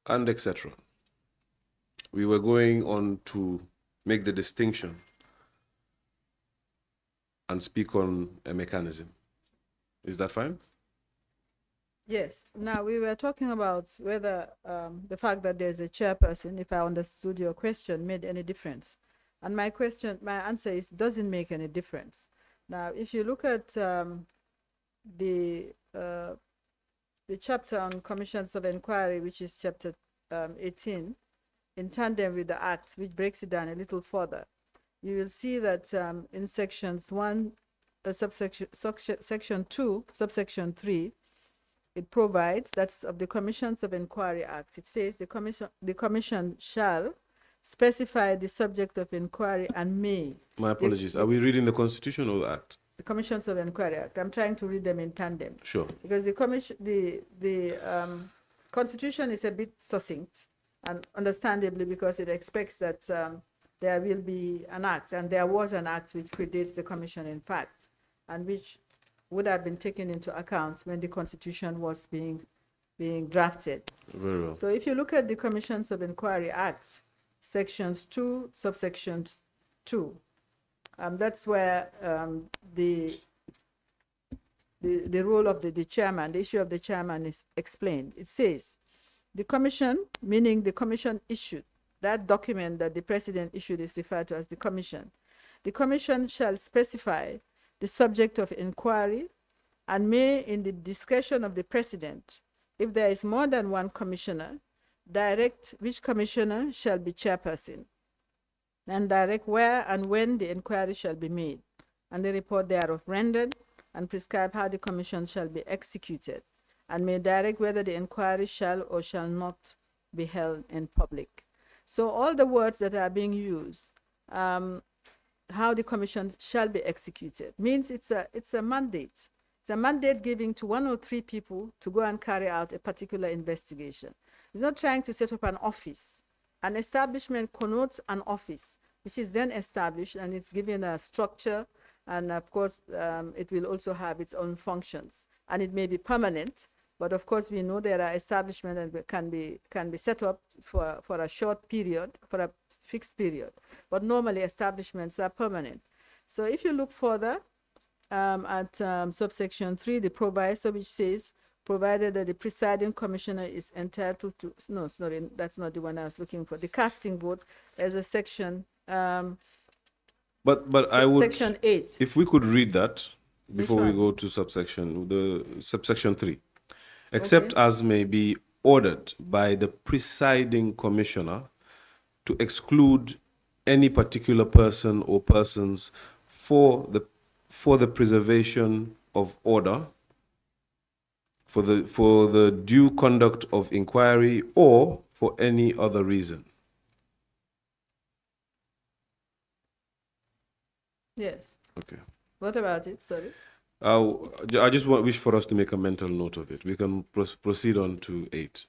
and etc. We were going on to make the distinction and speak on a mechanism. Is that fine? Yes. Now, we were talking about whether the fact that there's a chairperson, if I understood your question, made any difference. And my answer is, doesn't make any difference. Now, if you look at the chapter on commissions of inquiry, which is chapter 18, in tandem with the Act, which breaks it down a little further, you will see that in sections 1, section 2, subsection 3, it provides, that's of the Commissions of Inquiry Act, it says the commission shall specify the subject of inquiry and may. My apologies. Are we reading the Constitution or the Act? The Commissions of Inquiry Act. I'm trying to read them in tandem. Sure. Because the Constitution is a bit succinct, and understandably because it expects that there will be an act, and there was an act which predates the commission in fact, and which would have been taken into account when the Constitution was being drafted. Very well. So if you look at the Commissions of Inquiry Act, sections 2, subsection 2, that's where the role of the chairman, the issue of the chairman is explained. It says, the commission, meaning the commission issued, that document that the president issued is referred to as the commission. The commission shall specify the subject of inquiry and may, in the discretion of the president, if there is more than one commissioner, direct which commissioner shall be chairperson, and direct where and when the inquiry shall be made, and the report thereof rendered, and prescribe how the commission shall be executed, and may direct whether the inquiry shall or shall not be held in public. So all the words that are being used, how the commission shall be executed, means it's a mandate. It's a mandate giving to 1 or 3 people to go and carry out a particular investigation. It's not trying to set up an office. An establishment connotes an office, which is then established, and it's given a structure, and of course, it will also have its own functions, and it may be permanent. But of course, we know there are establishments that can be set up for a short period, for a fixed period. But normally, establishments are permanent. So if you look further at subsection 3, the proviso, which says, provided that the presiding commissioner is entitled to, no, sorry, that's not the one I was looking for. The casting vote, there's a section. But I would, section 8. If we could read that before we go to subsection 3. Except as may be ordered by the presiding commissioner to exclude any particular person or persons for the preservation of order, for the due conduct of inquiry, or for any other reason. Yes. Okay. What about it? Sorry. I just wish for us to make a mental note of it. We can proceed on to 8.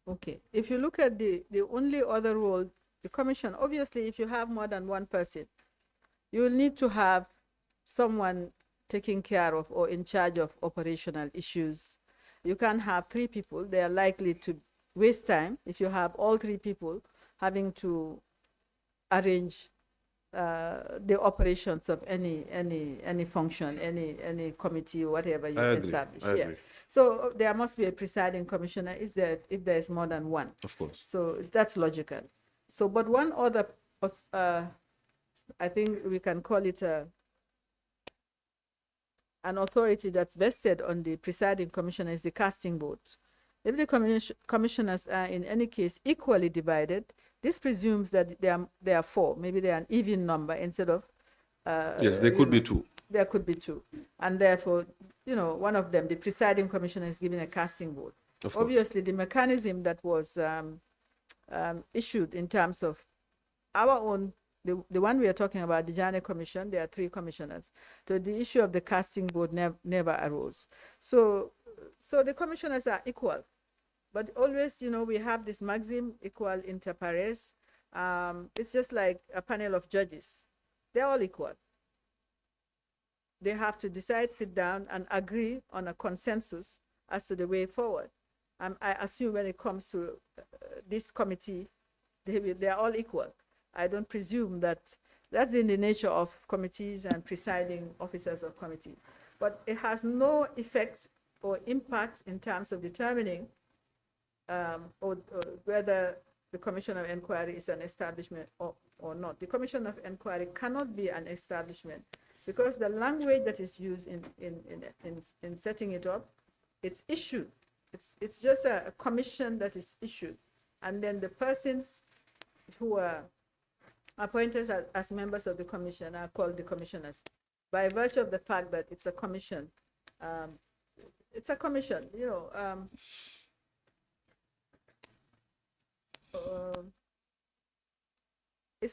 Okay. If you look at the only other role, the commission, obviously, if you have more than one person, you will need to have someone taking care of or in charge of operational issues. You can't have 3 people. They are likely to waste time if you have all 3 people having to arrange the operations of any function, any committee or whatever you establish. I agree. So there must be a presiding commissioner if there is more than one. Of course. So that's logical. So, but one other, I think we can call it an authority that's vested on the presiding commissioner is the casting vote. If the commissioners are in any case equally divided, this presumes that there are 4. Maybe they are an even number instead of. Yes, there could be 2. There could be 2, and therefore, one of them, the presiding commissioner, is given a casting vote. Obviously, the mechanism that was issued in terms of our own, the one we are talking about, the Jammeh Commission, there are 3 commissioners. So the issue of the casting vote never arose. So the commissioners are equal. But always, we have this maxim, equal inter pares. It's just like a panel of judges. They're all equal. They have to decide, sit down, and agree on a consensus as to the way forward. I assume when it comes to this committee, they are all equal. I don't presume that that's in the nature of committees and presiding officers of committees. But it has no effect or impact in terms of determining or whether the Commission of Inquiry is an establishment or not. The Commission of Inquiry cannot be an establishment because the language that is used in setting it up, it's issued. It's just a commission that is issued. And then the persons who are appointed as members of the commission are called the commissioners. By virtue of the fact that it's a commission, you know,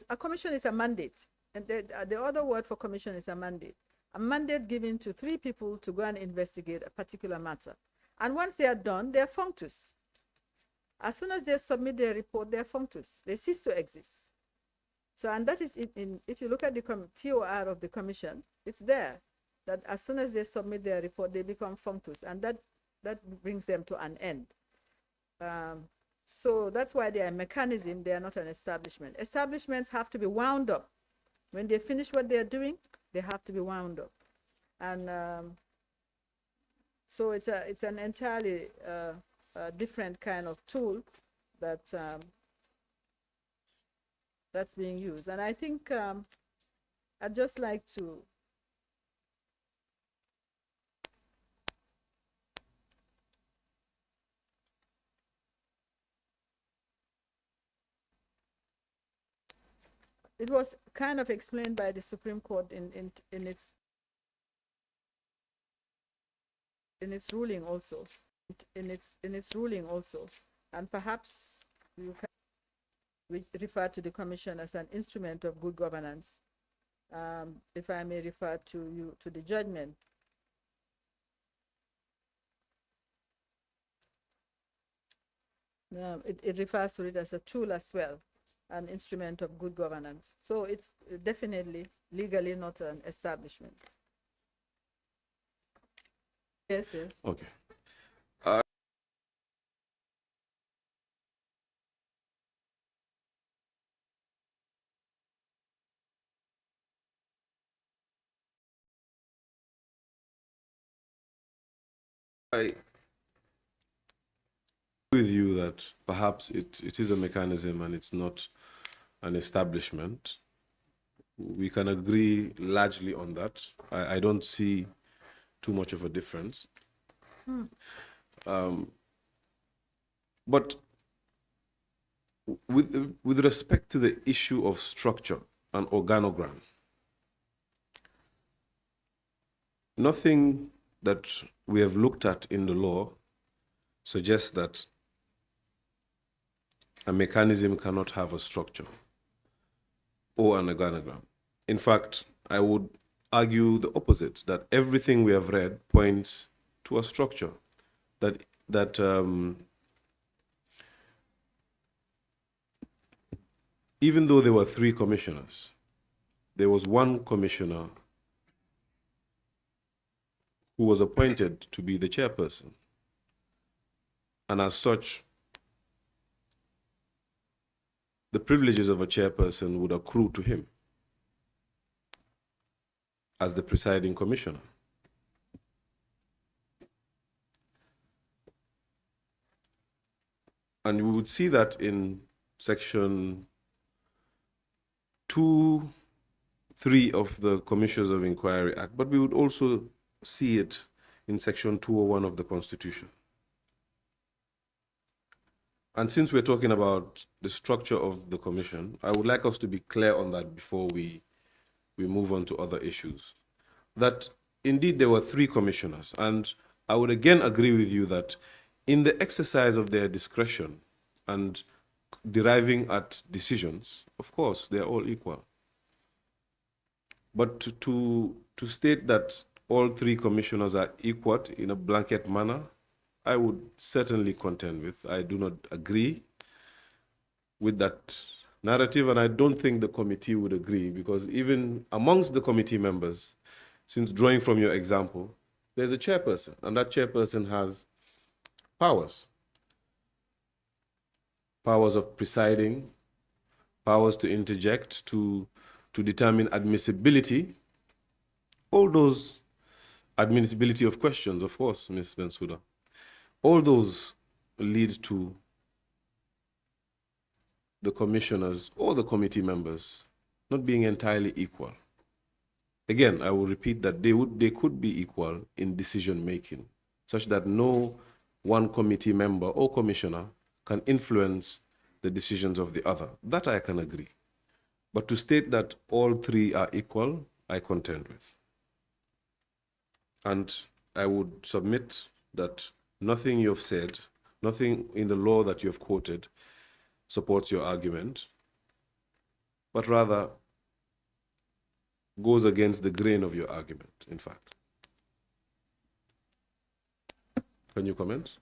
a commission is a mandate. And the other word for commission is a mandate. A mandate given to 3 people to go and investigate a particular matter. And once they are done, they are functus. As soon as they submit their report, they are functus. They cease to exist. So, and that is if you look at the TOR of the commission, it's there that as soon as they submit their report, they become functus, and that brings them to an end. So that's why they are a mechanism, they are not an establishment. Establishments have to be wound up. When they finish what they are doing, they have to be wound up. And so it's an entirely different kind of tool that that's being used. And I think I'd just like to it was kind of explained by the Supreme Court in its ruling also, and perhaps you can refer to the commission as an instrument of good governance. If I may refer to the judgment. It refers to it as a tool as well, an instrument of good governance. So it's definitely legally not an establishment. Yes, yes. Okay. I agree with you that perhaps it is a mechanism and it's not an establishment. We can agree largely on that. I don't see too much of a difference. But with respect to the issue of structure and organogram, nothing that we have looked at in the law suggests that a mechanism cannot have a structure or an organogram. In fact, I would argue the opposite, that everything we have read points to a structure, that even though there were 3 commissioners, there was one commissioner who was appointed to be the chairperson. And as such, the privileges of a chairperson would accrue to him as the presiding commissioner. And we would see that in section 2(3) of the Commissioners of Inquiry Act, but we would also see it in section 201 of the Constitution. And since we're talking about the structure of the commission, I would like us to be clear on that before we move on to other issues. That indeed there were 3 commissioners, and I would again agree with you that in the exercise of their discretion and deriving at decisions, of course, they're all equal. But to state that all 3 commissioners are equal in a blanket manner, I would certainly contend with. I do not agree with that narrative, and I don't think the committee would agree, because even amongst the committee members, since drawing from your example, there's a chairperson, and that chairperson has powers. powers of presiding, powers to interject, to determine admissibility, all those admissibility of questions, of course, Ms. Bensouda, all those lead to the commissioners or the committee members not being entirely equal. Again, I will repeat that they could be equal in decision making, such that no one committee member or commissioner can influence the decisions of the other. That I can agree. But to state that all three are equal, I contend with. And I would submit that nothing you've said, nothing in the law that you've quoted supports your argument, but rather goes against the grain of your argument, in fact. Can you comment?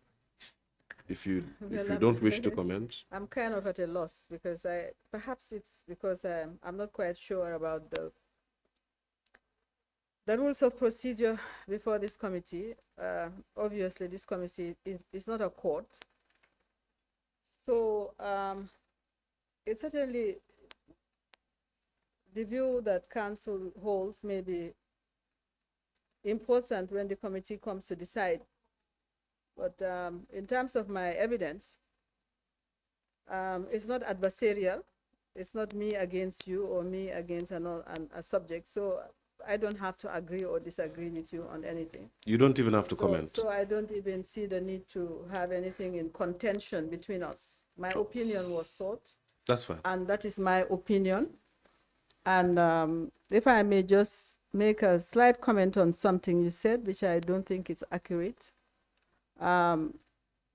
If you don't wish to comment. I'm kind of at a loss because perhaps it's because I'm not quite sure about the rules of procedure before this committee. Obviously, this committee is not a court. So it's certainly the view that council holds may be important when the committee comes to decide. But in terms of my evidence, it's not adversarial. It's not me against you or me against a subject. So I don't have to agree or disagree with you on anything. You don't even have to comment. So I don't even see the need to have anything in contention between us. My opinion was sought. That's fine. And that is my opinion. And if I may just make a slight comment on something you said, which I don't think it's accurate,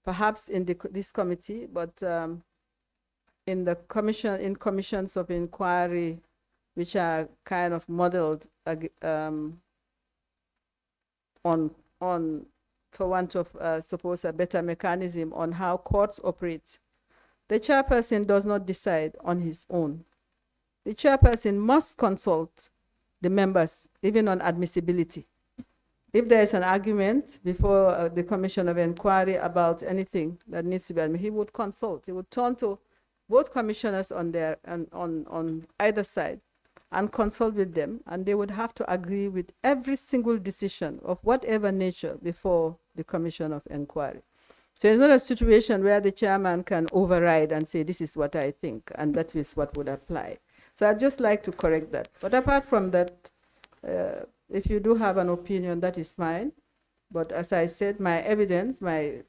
perhaps in this committee, but in the commission, in commissions of inquiry, which are kind of modeled on, for want of suppose a better mechanism on how courts operate. The chairperson does not decide on his own. The chairperson must consult the members, even on admissibility. If there is an argument before the commission of inquiry about anything that needs to be admitted, he would consult. He would turn to both commissioners on either side and consult with them, and they would have to agree with every single decision of whatever nature before the commission of inquiry. So it's not a situation where the chairman can override and say, this is what I think, and that is what would apply. So I'd just like to correct that. But apart from that, if you do have an opinion, that is fine. But as I said, my evidence, my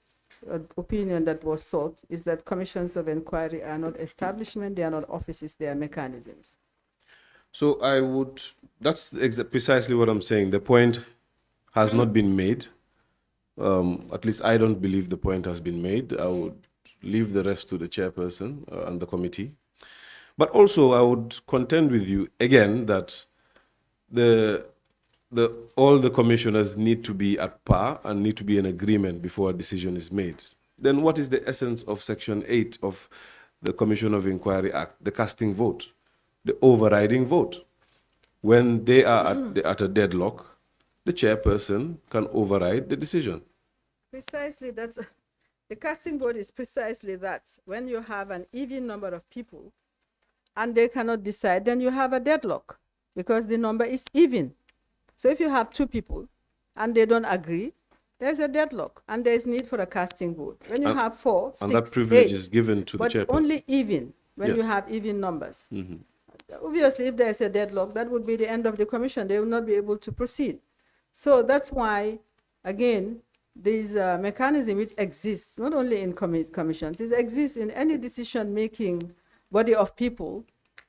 opinion that was sought is that commissions of inquiry are not establishment, they are not offices, they are mechanisms. So I would, that's precisely what I'm saying. The point has not been made. At least I don't believe the point has been made. I would leave the rest to the chairperson and the committee. But also I would contend with you again that all the commissioners need to be at par and need to be in agreement before a decision is made. Then what is the essence of Section 8 of the Commission of Inquiry Act, the casting vote, the overriding vote? When they are at a deadlock, the chairperson can override the decision. Precisely, the casting vote is precisely that. When you have an even number of people and they cannot decide, then you have a deadlock because the number is even. So if you have two people and they don't agree, there's a deadlock and there's need for a casting vote. When you have 4, 6, and that privilege 8, is given to the chairperson. But only even when you have even numbers. Obviously, if there's a deadlock, that would be the end of the commission. They will not be able to proceed. So that's why, again, this mechanism, it exists not only in commissions, it exists in any decision-making body of people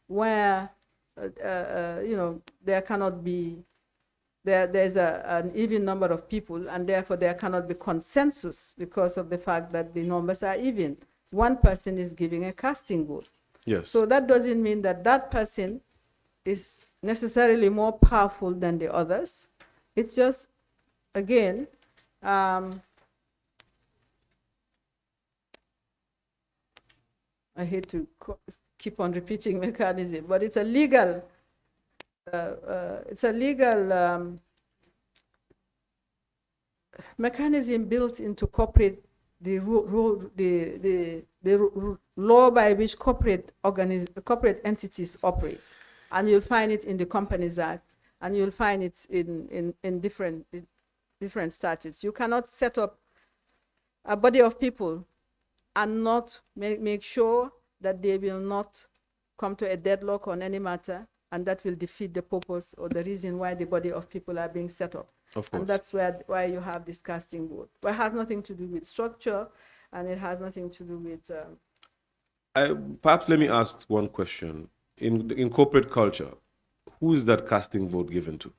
where, there cannot be, there's an even number of people, and therefore there cannot be consensus because of the fact that the numbers are even. One person is giving a casting vote. Yes. So that doesn't mean that that person is necessarily more powerful than the others. It's just, again, I hate to keep on repeating mechanism, but it's a legal, mechanism built into corporate the law by which corporate entities operate. And you'll find it in the Companies Act, and you'll find it in different statutes. You cannot set up a body of people and not make sure that they will not come to a deadlock on any matter, and that will defeat the purpose or the reason why the body of people are being set up. Of course. And that's why you have this casting vote. But it has nothing to do with structure, and it has nothing to do with... perhaps let me ask one question. In corporate culture, who is that casting vote given to?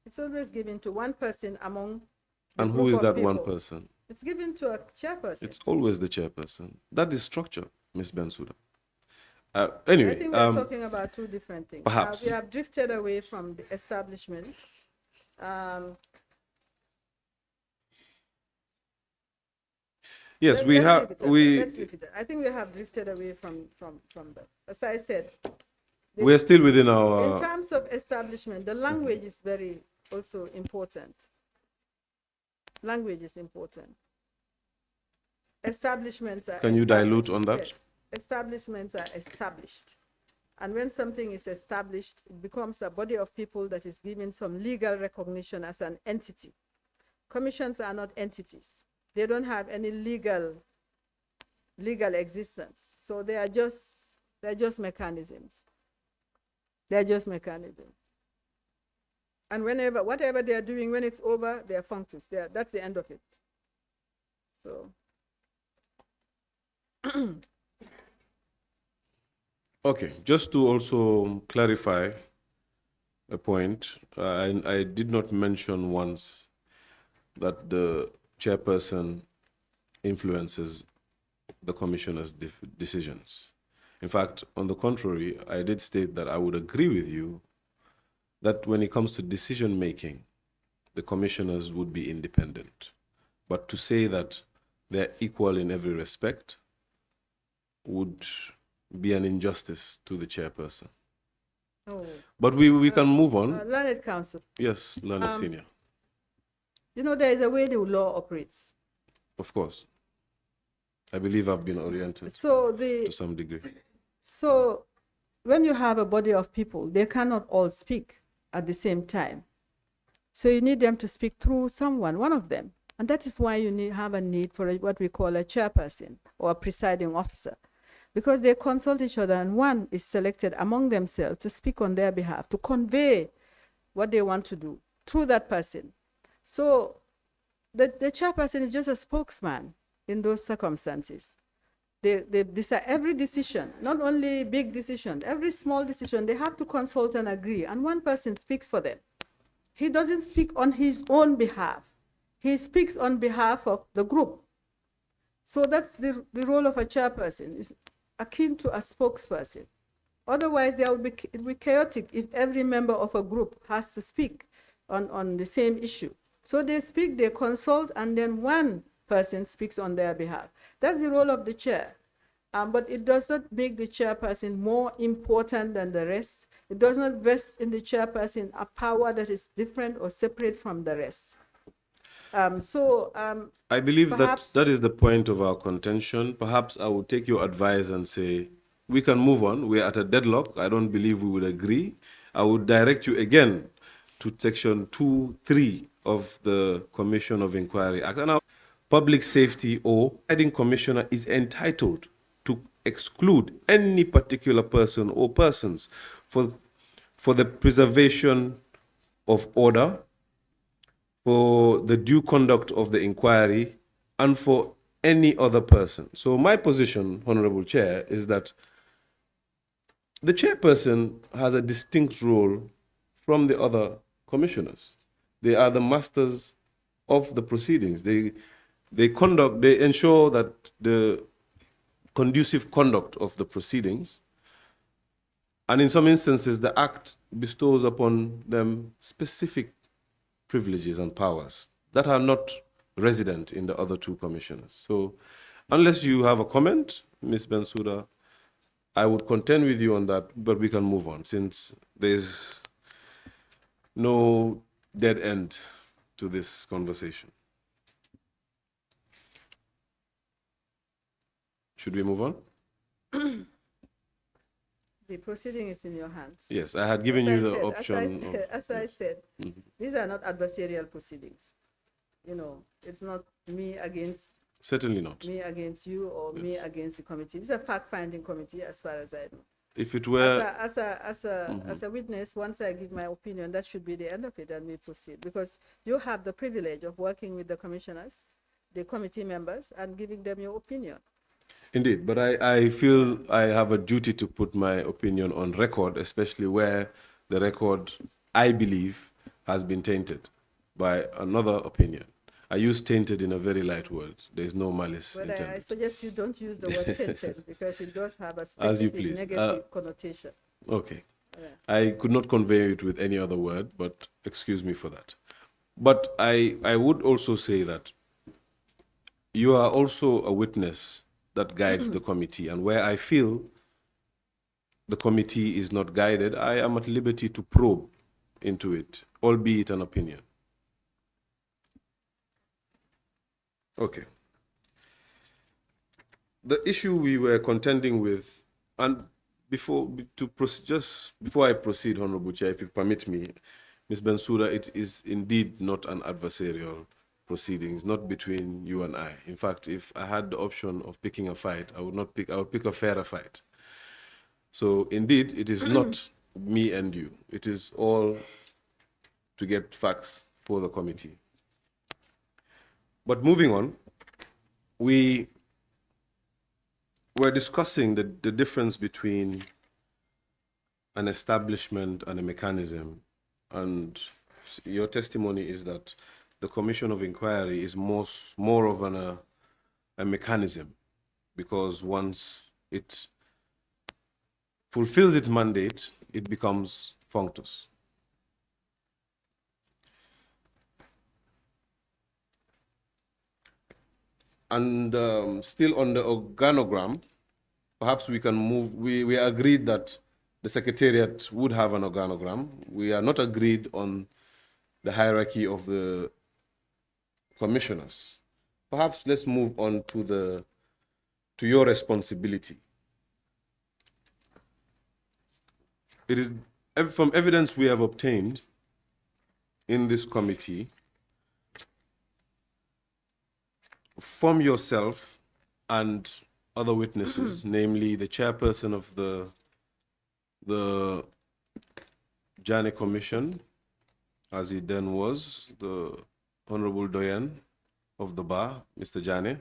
It's always given to one person among and who is that one person? It's given to a chairperson. It's always the chairperson. That is structure, Ms. Bensouda. Anyway, I think we're talking about two different things. Perhaps. We have drifted away from the establishment. Yes, let's leave it. I think we have drifted away from that. As I said, we're still within our... In terms of establishment, the language is very also important. Language is important. Establishments are... Can you dilute on that? Yes. Establishments are established. And when something is established, it becomes a body of people that is given some legal recognition as an entity. Commissions are not entities. They don't have any legal existence. So they are just mechanisms. They're just mechanisms. And whatever they are doing, when it's over, they are functus. That's the end of it. So. Okay, just to also clarify a point, I did not mention once that the chairperson influences the commissioner's decisions. In fact, on the contrary, I did state that I would agree with you that when it comes to decision making, the commissioners would be independent. But to say that they're equal in every respect would be an injustice to the chairperson. Oh. But we can move on. Learned counsel. Yes, learned senior. You know, there is a way the law operates. Of course. I believe I've been oriented to some degree. So when you have a body of people, they cannot all speak at the same time. So you need them to speak through someone, one of them. And that is why you have a need for what we call a chairperson or a presiding officer. Because they consult each other, and one is selected among themselves to speak on their behalf, to convey what they want to do through that person. So the chairperson is just a spokesman in those circumstances. They decide every decision, not only big decisions, every small decision, they have to consult and agree, and one person speaks for them. He doesn't speak on his own behalf. He speaks on behalf of the group. So that's the role of a chairperson, is akin to a spokesperson. Otherwise, it will be chaotic if every member of a group has to speak on the same issue. So they speak, they consult, and then one person speaks on their behalf. That's the role of the chair. But it does not make the chairperson more important than the rest. It does not vest in the chairperson a power that is different or separate from the rest. I believe that is the point of our contention. Perhaps I would take your advice and say, we can move on. We're at a deadlock. I don't believe we would agree. I would direct you again to section 2(3) of the Commission of Inquiry Act. And now, public safety or presiding commissioner is entitled to exclude any particular person or persons for the preservation of order, for the due conduct of the inquiry, and for any other person. So my position, Honorable Chair, is that the chairperson has a distinct role from the other commissioners. They are the masters of the proceedings. They ensure that the conducive conduct of the proceedings, and in some instances, the Act bestows upon them specific privileges and powers that are not resident in the other two commissioners. So unless you have a comment, Ms. Bensouda, I would contend with you on that, but we can move on since there's no dead end to this conversation. Should we move on? The proceeding is in your hands. Yes, I had given you the option. As I said, these are not adversarial proceedings. You know, it's not me against. Certainly not. Me against you or me against the committee. It's a fact-finding committee, as far as I know. If it were as a witness, once I give my opinion, that should be the end of it, and we proceed, because you have the privilege of working with the commissioners, the committee members, and giving them your opinion. Indeed, but I feel I have a duty to put my opinion on record, especially where the record, I believe, has been tainted by another opinion. I use tainted in a very light word. There is no malice intended. I suggest you don't use the word tainted because it does have a specific negative connotation. Okay. Yeah. I could not convey it with any other word, but excuse me for that. But I would also say that you are also a witness that guides the committee, and where I feel the committee is not guided, I am at liberty to probe into it, albeit an opinion. Okay. The issue we were contending with, and before I proceed, Honorable Chair, if you permit me, Ms. Bensouda, it is indeed not an adversarial proceedings, not between you and I. In fact, if I had the option of picking a fight, I would pick a fairer fight. So indeed, it is not me and you. It is all to get facts for the committee. But moving on, we were discussing the difference between an establishment and a mechanism. And your testimony is that the Commission of Inquiry is more of a mechanism, because once it fulfills its mandate, it becomes functus. And still on the organogram, perhaps we can move, we agreed that the Secretariat would have an organogram. We are not agreed on the hierarchy of the commissioners. Perhaps let's move on to your responsibility. It is from evidence we have obtained in this committee, from yourself and other witnesses, namely the chairperson of the Jammeh Commission, as he then was, the Honorable Doyen of the Bar, Mr. Jammeh,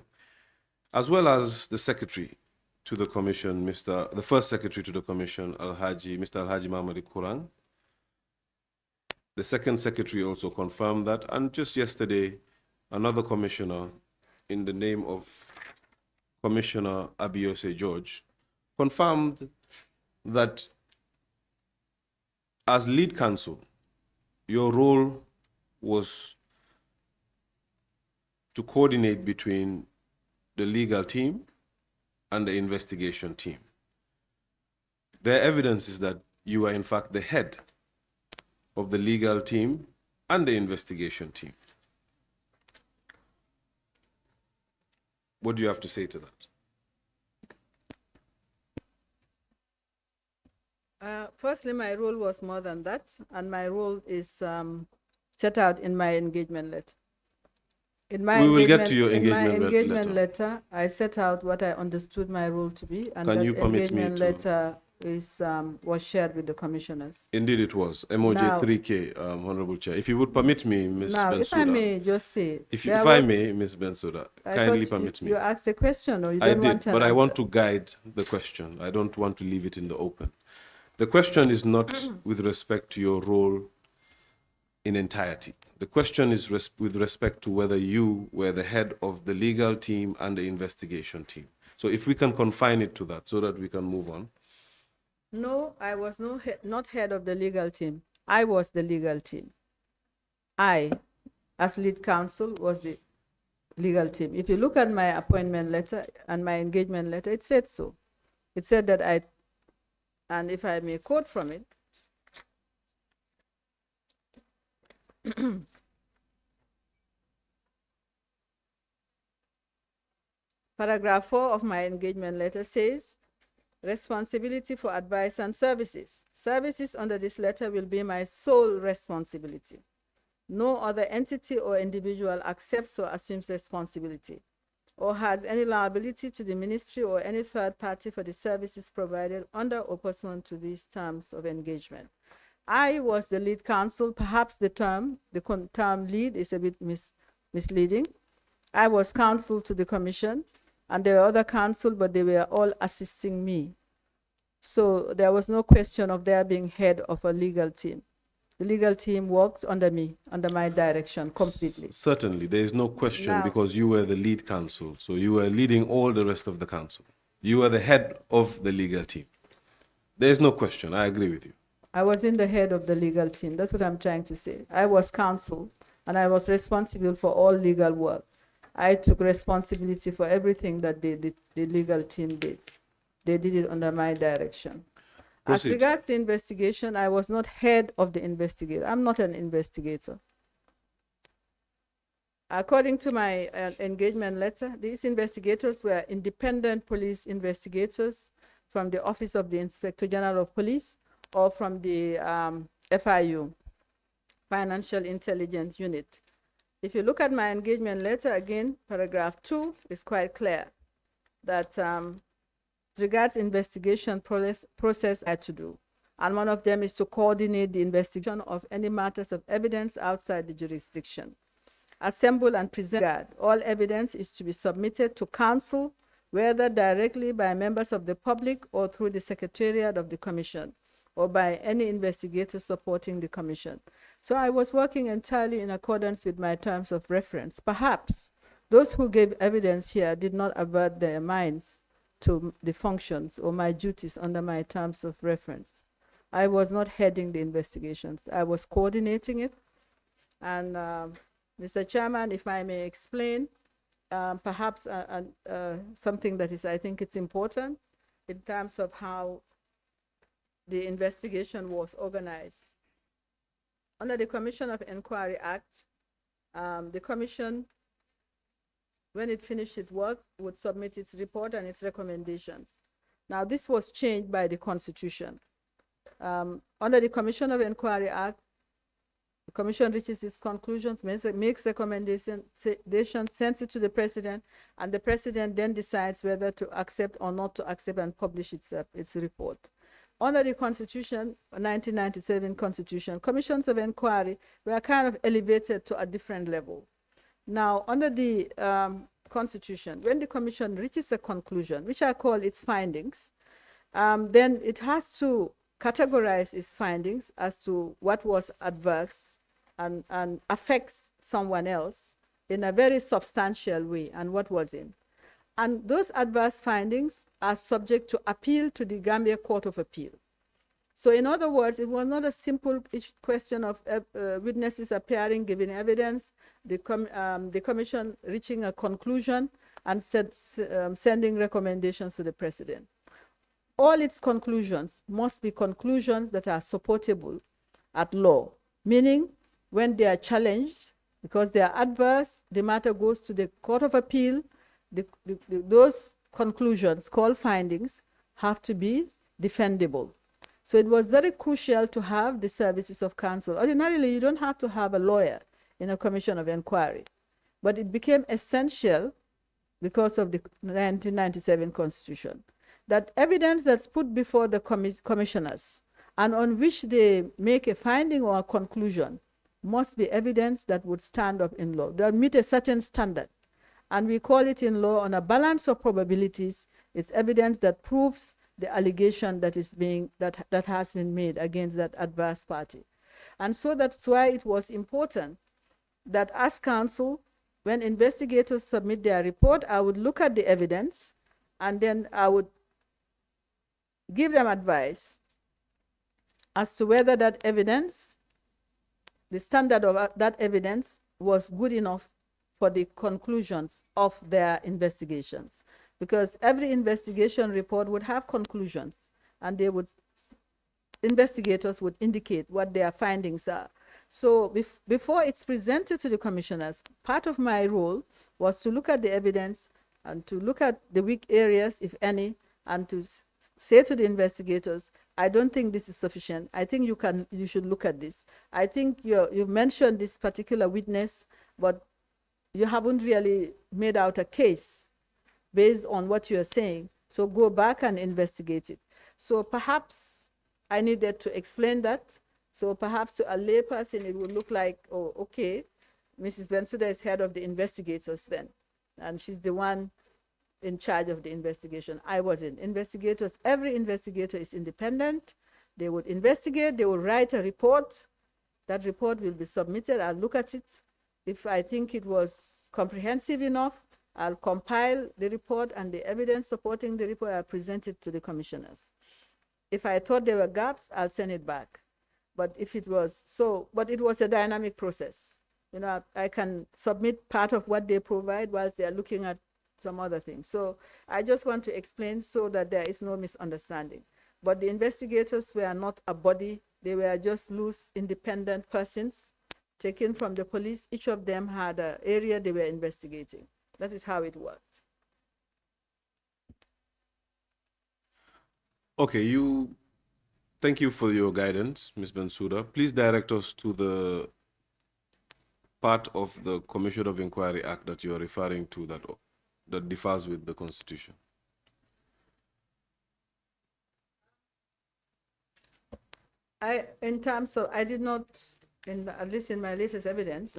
as well as the Secretary to the Commission, the first Secretary to the Commission, Mr. Alhaji Mamadi Kurang. The second Secretary also confirmed that, and just yesterday, another Commissioner, in the name of Commissioner Abiose George, confirmed that as lead counsel, your role was to coordinate between the legal team and the investigation team. Their evidence is that you are in fact the head of the legal team and the investigation team. What do you have to say to that? Firstly, my role was more than that, and my role is set out in my engagement letter. We will get to your engagement letter. I set out what I understood my role to be, and Can that you permit me engagement letter was shared with the commissioners. Indeed it was. MOJ 3K, Honorable Chair. If you would permit me, Ms. Bensouda. If I may just say. If I may, Ms. Bensouda, kindly permit me. You asked a question, or you don't want an answer? But I want to guide the question. I don't want to leave it in the open. The question is not with respect to your role in entirety. The question is with respect to whether you were the head of the legal team and the investigation team. So if we can confine it to that so that we can move on. No, I was not head of the legal team. I was the legal team. I, as lead counsel, was the legal team. If you look at my appointment letter and my engagement letter, it said so. It said that and if I may quote from it, paragraph 4 of my engagement letter says responsibility for advice and services. Services under this letter will be my sole responsibility. No other entity or individual accepts or assumes responsibility or has any liability to the ministry or any third party for the services provided under or pursuant to these terms of engagement. I was the lead counsel. Perhaps the term lead is a bit misleading. I was counsel to the commission, and there were other counsel, but they were all assisting me. So there was no question of their being head of a legal team. The legal team worked under me, under my direction completely. Certainly, there is no question Now, because you were the lead counsel. So you were leading all the rest of the council. You were the head of the legal team. There is no question. I agree with you. I wasn't the head of the legal team. That's what I'm trying to say. I was counsel, and I was responsible for all legal work. I took responsibility for everything that the legal team did. They did it under my direction. Proceed. As regards the investigation, I was not head of the investigator. I'm not an investigator. According to my engagement letter, these investigators were independent police investigators from the Office of the Inspector General of Police or from the FIU, Financial Intelligence Unit. If you look at my engagement letter, again, paragraph 2 is quite clear that regards investigation process I had to do. And one of them is to coordinate the investigation of any matters of evidence outside the jurisdiction. Assemble and present all evidence is to be submitted to council, whether directly by members of the public or through the secretariat of the commission, or by any investigator supporting the commission. So I was working entirely in accordance with my terms of reference. Perhaps those who gave evidence here did not avert their minds to the functions or my duties under my terms of reference. I was not heading the investigations. I was coordinating it. And Mr. Chairman, if I may explain, perhaps something that is, I think it's important in terms of how the investigation was organized. Under the Commission of Inquiry Act, the commission, when it finished its work, would submit its report and its recommendations. Now, this was changed by the Constitution. Under the Commission of Inquiry Act, the commission reaches its conclusions, makes recommendations, sends it to the president, and the president then decides whether to accept or not to accept and publish its report. Under the Constitution, 1997 Constitution, commissions of inquiry were kind of elevated to a different level. Now, under the Constitution, when the commission reaches a conclusion, which I call its findings, then it has to categorize its findings as to what was adverse and affects someone else in a very substantial way and what wasn't. And those adverse findings are subject to appeal to the Gambia Court of Appeal. So in other words, it was not a simple question of witnesses appearing, giving evidence, the commission reaching a conclusion and sending recommendations to the president. All its conclusions must be conclusions that are supportable at law, meaning when they are challenged, because they are adverse, the matter goes to the Court of Appeal. Those conclusions, called findings, have to be defendable. So it was very crucial to have the services of counsel. Ordinarily, you don't have to have a lawyer in a commission of inquiry, but it became essential because of the 1997 Constitution, that evidence that's put before the commissioners and on which they make a finding or a conclusion must be evidence that would stand up in law, that meet a certain standard. And we call it in law on a balance of probabilities. It's evidence that proves the allegation that is that has been made against that adverse party. And so that's why it was important that as counsel, when investigators submit their report, I would look at the evidence and then I would give them advice as to whether that evidence, the standard of that evidence, was good enough for the conclusions of their investigations. Because every investigation report would have conclusions, and investigators would indicate what their findings are. So before it's presented to the commissioners, part of my role was to look at the evidence and to look at the weak areas, if any, and to say to the investigators, I don't think this is sufficient. I think you should look at this. I think you mentioned this particular witness, but you haven't really made out a case based on what you're saying. So go back and investigate it. So perhaps I needed to explain that. So perhaps to a layperson, it would look like, oh, okay, Mrs. Bensouda is head of the investigators then, and she's the one in charge of the investigation. I wasn't. Investigators, every investigator is independent. They would investigate, they will write a report. That report will be submitted. I'll look at it. If I think it was comprehensive enough, I'll compile the report and the evidence supporting the report. I'll present it to the commissioners. If I thought there were gaps, I'll send it back. But if it was but it was a dynamic process. You know, I can submit part of what they provide whilst they are looking at some other things. So I just want to explain so that there is no misunderstanding. But the investigators were not a body. They were just loose, independent persons taken from the police. Each of them had an area they were investigating. That is how it worked. Okay, thank you for your guidance, Ms. Bensouda. Please direct us to the part of the Commission of Inquiry Act that you are referring to that differs with the Constitution. In terms of, I did not, at least in my latest evidence,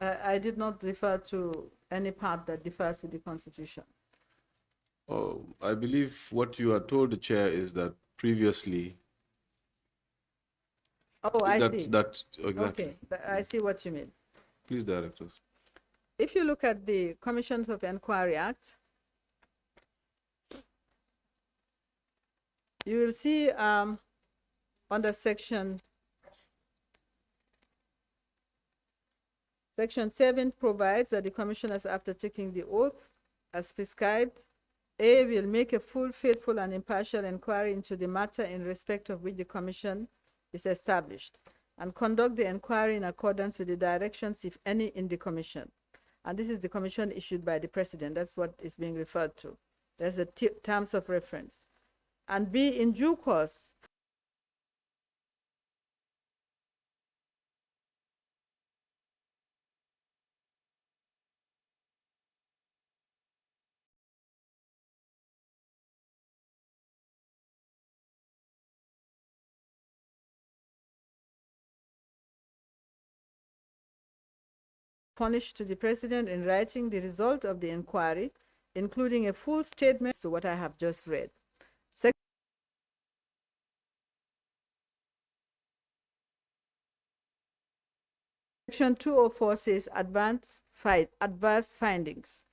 I did not refer to any part that differs with the Constitution. Oh, I believe what you are told, the chair, is that previously. Oh, I see. Exactly. Okay, I see what you mean. Please direct us. If you look at the Commissions of Inquiry Act, you will see under Section 7 provides that the commissioners, after taking the oath as prescribed, A, will make a full, faithful, and impartial inquiry into the matter in respect of which the commission is established, and conduct the inquiry in accordance with the directions, if any, in the commission. And this is the commission issued by the president. That's what is being referred to. There's the terms of reference. And B, in due course, punished to the president in writing the result of the inquiry, including a full statement to what I have just read. Section 204 says adverse findings.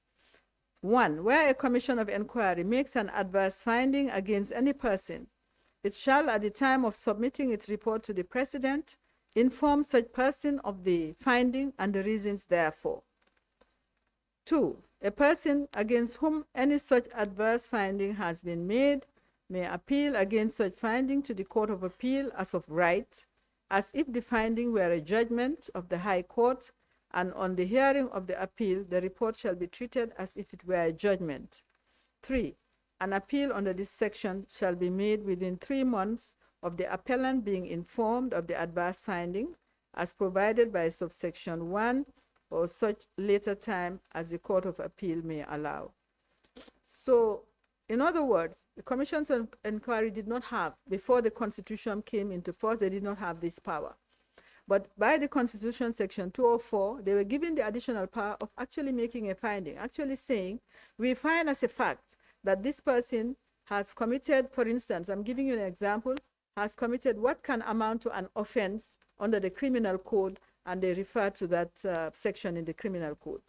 1. Where a commission of inquiry makes an adverse finding against any person, it shall, at the time of submitting its report to the president, inform such person of the finding and the reasons therefor. 2. A person against whom any such adverse finding has been made may appeal against such finding to the Court of Appeal as of right, as if the finding were a judgment of the High Court, and on the hearing of the appeal, the report shall be treated as if it were a judgment. 3. An appeal under this section shall be made within 3 months of the appellant being informed of the adverse finding, as provided by subsection 1, or such later time as the Court of Appeal may allow. So, in other words, the commissions of inquiry did not have, before the Constitution came into force, they did not have this power. But by the Constitution, Section 204, they were given the additional power of actually making a finding, actually saying, we find as a fact that this person has committed, for instance, I'm giving you an example, has committed what can amount to an offense under the criminal code, and they refer to that section in the criminal code.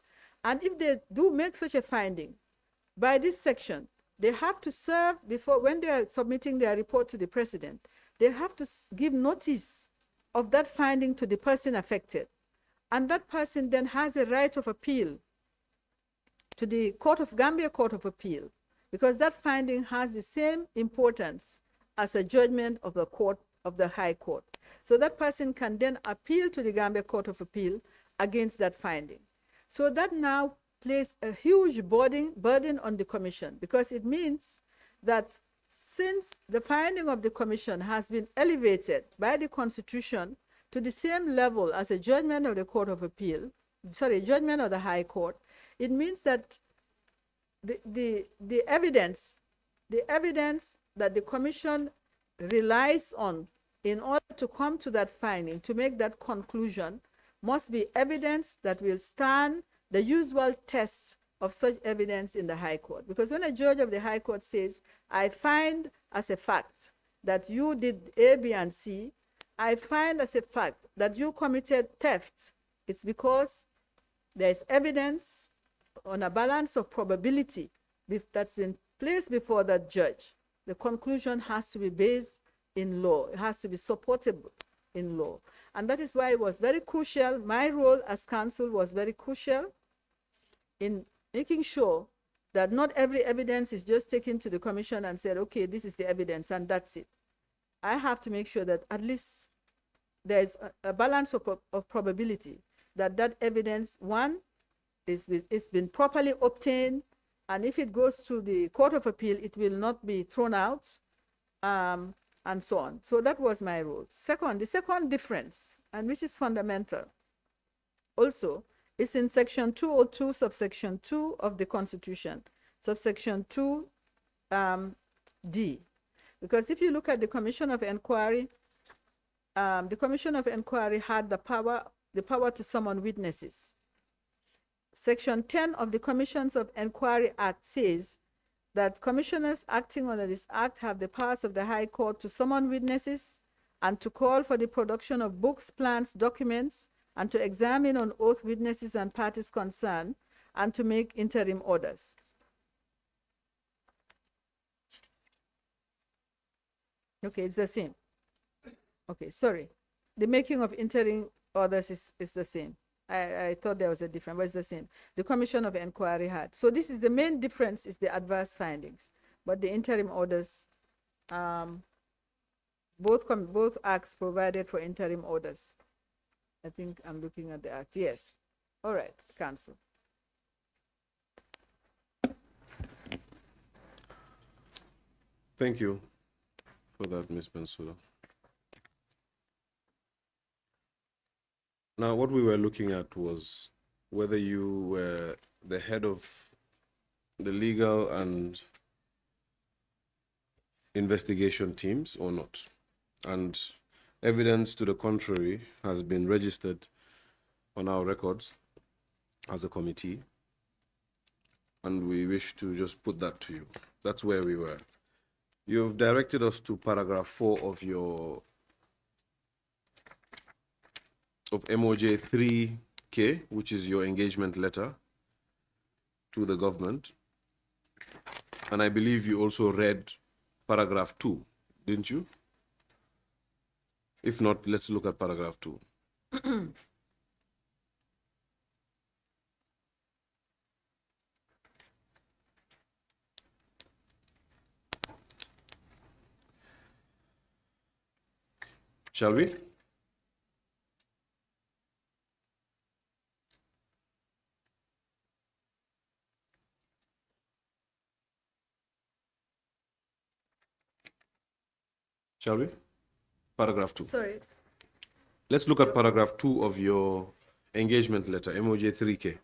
And if they do make such a finding, by this section, they have to serve before, when they are submitting their report to the president, they have to give notice of that finding to the person affected. And that person then has a right of appeal to the Gambia Court of Appeal, because that finding has the same importance as a judgment of the court, of the High Court. So that person can then appeal to the Gambia Court of Appeal against that finding. So that now places a huge burden on the commission, because it means that since the finding of the commission has been elevated by the Constitution to the same level as a judgment of the Court of Appeal, sorry, judgment of the High Court, it means that the evidence that the commission relies on in order to come to that finding, to make that conclusion, must be evidence that will stand the usual tests of such evidence in the High Court. Because when a judge of the High Court says, I find as a fact that you did A, B, and C, I find as a fact that you committed theft, it's because there's evidence on a balance of probability that's been placed before that judge. The conclusion has to be based in law. It has to be supportable in law. And that is why it was very crucial. My role as counsel was very crucial in making sure that not every evidence is just taken to the commission and said, okay, this is the evidence and that's it. I have to make sure that at least there's a balance of probability that that evidence, one, it's been properly obtained, and if it goes to the Court of Appeal, it will not be thrown out, and so on. So that was my role. Second, the second difference, and which is fundamental also, is in section 202, subsection 2 of the Constitution, subsection 2, D. Because if you look at the Commission of Inquiry, the Commission of Inquiry had the power to summon witnesses. Section 10 of the Commissions of Inquiry Act says that commissioners acting under this act have the powers of the High Court to summon witnesses and to call for the production of books, plans, documents, and to examine on oath witnesses and parties concerned, and to make interim orders. Okay, it's the same. Okay, sorry. The making of interim orders is the same. I thought there was a difference, but it's the same. The Commission of Inquiry had. So this is the main difference, is the adverse findings. But the interim orders, both acts provided for interim orders. I think I'm looking at the act. Yes. All right, Counsel. Thank you for that, Ms. Bensouda. Now, what we were looking at was whether you were the head of the legal and investigation teams or not. And evidence to the contrary has been registered on our records as a committee, and we wish to just put that to you. That's where we were. You've directed us to paragraph 4 of MOJ 3K, which is your engagement letter to the government. And I believe you also read paragraph 2, didn't you? If not, let's look at paragraph 2. Shall we? Shall we? Paragraph 2. Sorry. Let's look at paragraph 2 of your engagement letter, MOJ 3K.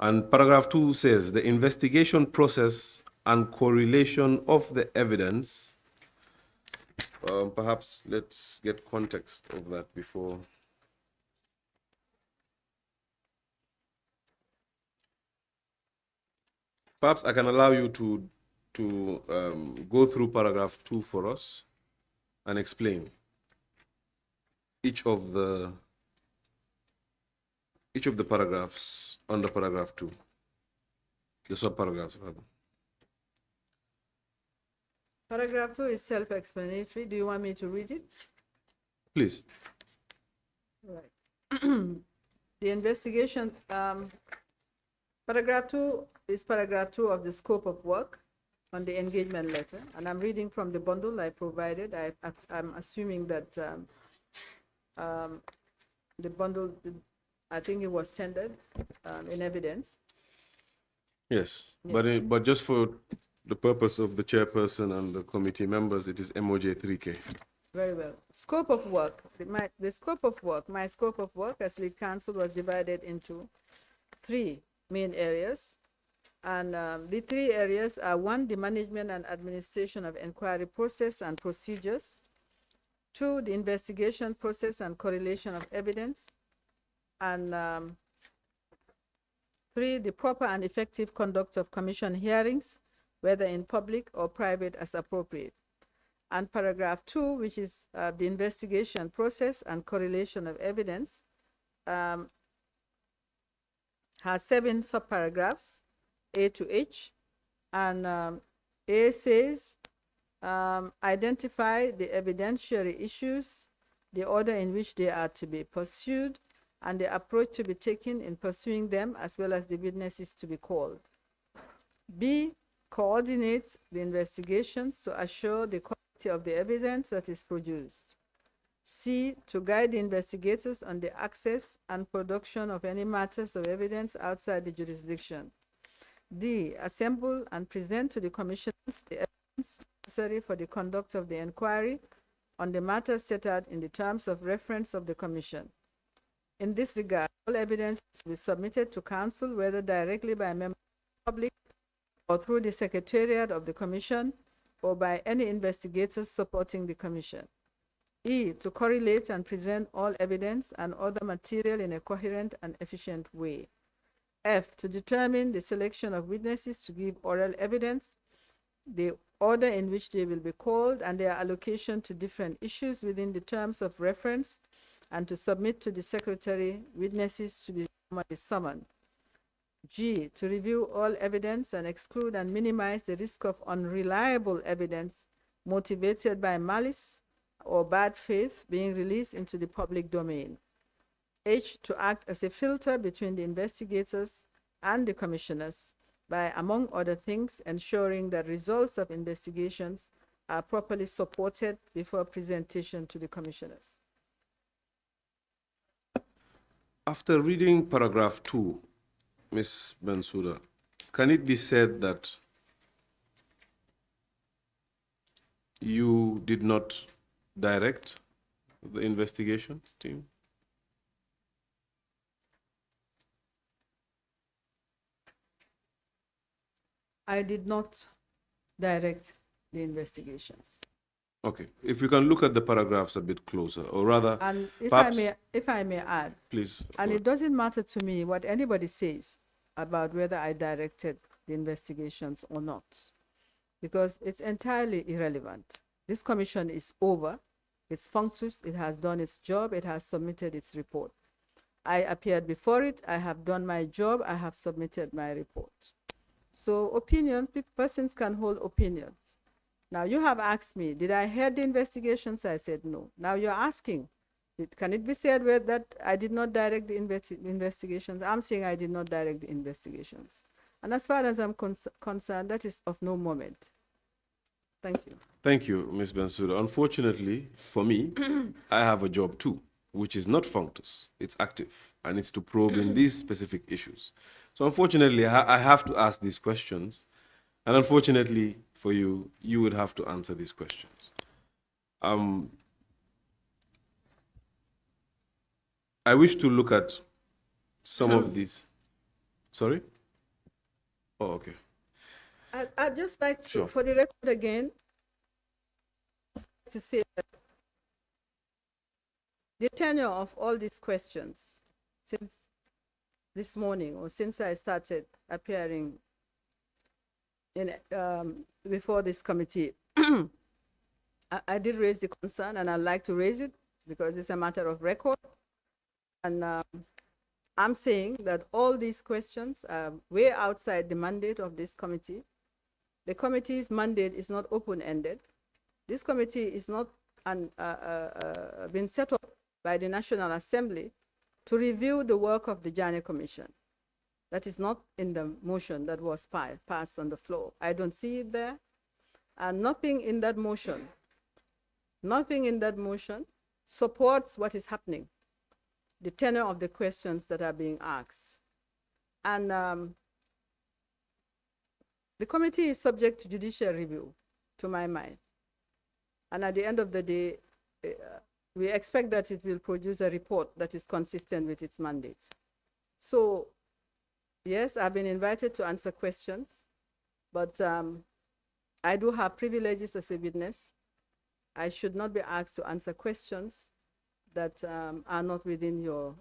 And paragraph 2 says, the investigation process and correlation of the evidence. Perhaps let's get context of that before. Perhaps I can allow you to go through paragraph 2 for us and explain each of the paragraphs under paragraph 2, the sub-paragraphs rather. Paragraph 2 is self-explanatory. Do you want me to read it? Please. Right. The investigation, paragraph 2 is paragraph 2 of the scope of work on the engagement letter, and I'm reading from the bundle I provided. I'm assuming that the bundle, I think it was tendered in evidence. Yes, yeah. But just for the purpose of the chairperson and the committee members, it is MOJ 3K. Very well. Scope of work. My scope of work as lead counsel was divided into 3 main areas. And the 3 areas are: 1, the management and administration of inquiry process and procedures; 2, the investigation process and correlation of evidence; and 3, the proper and effective conduct of commission hearings, whether in public or private as appropriate. And paragraph 2, which is the investigation process and correlation of evidence, has 7 subparagraphs, A to H. And A says, identify the evidentiary issues, the order in which they are to be pursued, and the approach to be taken in pursuing them, as well as the witnesses to be called. B, coordinate the investigations to assure the quality of the evidence that is produced. C, to guide the investigators on the access and production of any matters of evidence outside the jurisdiction. D, assemble and present to the commissioners the evidence necessary for the conduct of the inquiry on the matters set out in the terms of reference of the commission. In this regard, all evidence will be submitted to council, whether directly by members of the public or through the secretariat of the commission, or by any investigators supporting the commission. E, to correlate and present all evidence and other material in a coherent and efficient way. F, to determine the selection of witnesses to give oral evidence, the order in which they will be called, and their allocation to different issues within the terms of reference, and to submit to the secretary witnesses to be summoned. G, to review all evidence and exclude and minimize the risk of unreliable evidence motivated by malice or bad faith being released into the public domain. H, to act as a filter between the investigators and the commissioners by, among other things, ensuring that results of investigations are properly supported before presentation to the commissioners. After reading paragraph 2, Ms. Bensouda, can it be said that you did not direct the investigations team? I did not direct the investigations. Okay, if you can look at the paragraphs a bit closer, or rather, and if I may add, please. And it doesn't matter to me what anybody says about whether I directed the investigations or not, because it's entirely irrelevant. This commission is over, it's functus, it has done its job, it has submitted its report. I appeared before it, I have done my job, I have submitted my report. So opinions, persons can hold opinions. Now you have asked me, did I head the investigations? I said no. Now you're asking, can it be said that I did not direct the investigations? I'm saying I did not direct the investigations. And as far as I'm concerned, that is of no moment. Thank you. Thank you, Ms. Bensouda. Unfortunately, for me, I have a job too, which is not functus. It's active, and it's to probe in these specific issues. So unfortunately, I have to ask these questions. And unfortunately for you, you would have to answer these questions. I wish to look at some of these. Sorry? Oh, okay. I'd just like to, Sure. for the record again, to say that the tenure of all these questions since this morning, or since I started appearing in before this committee, I did raise the concern, and I'd like to raise it because it's a matter of record. And I'm saying that all these questions are way outside the mandate of this committee. The committee's mandate is not open-ended. This committee is not been set up by the National Assembly to review the work of the Jammeh Commission. That is not in the motion that was passed on the floor. I don't see it there. And nothing in that motion supports what is happening, the tenor of the questions that are being asked. And The committee is subject to judicial review, to my mind. And at the end of the day, we expect that it will produce a report that is consistent with its mandate. So, yes, I've been invited to answer questions, but I do have privileges as a witness. I should not be asked to answer questions that are not within your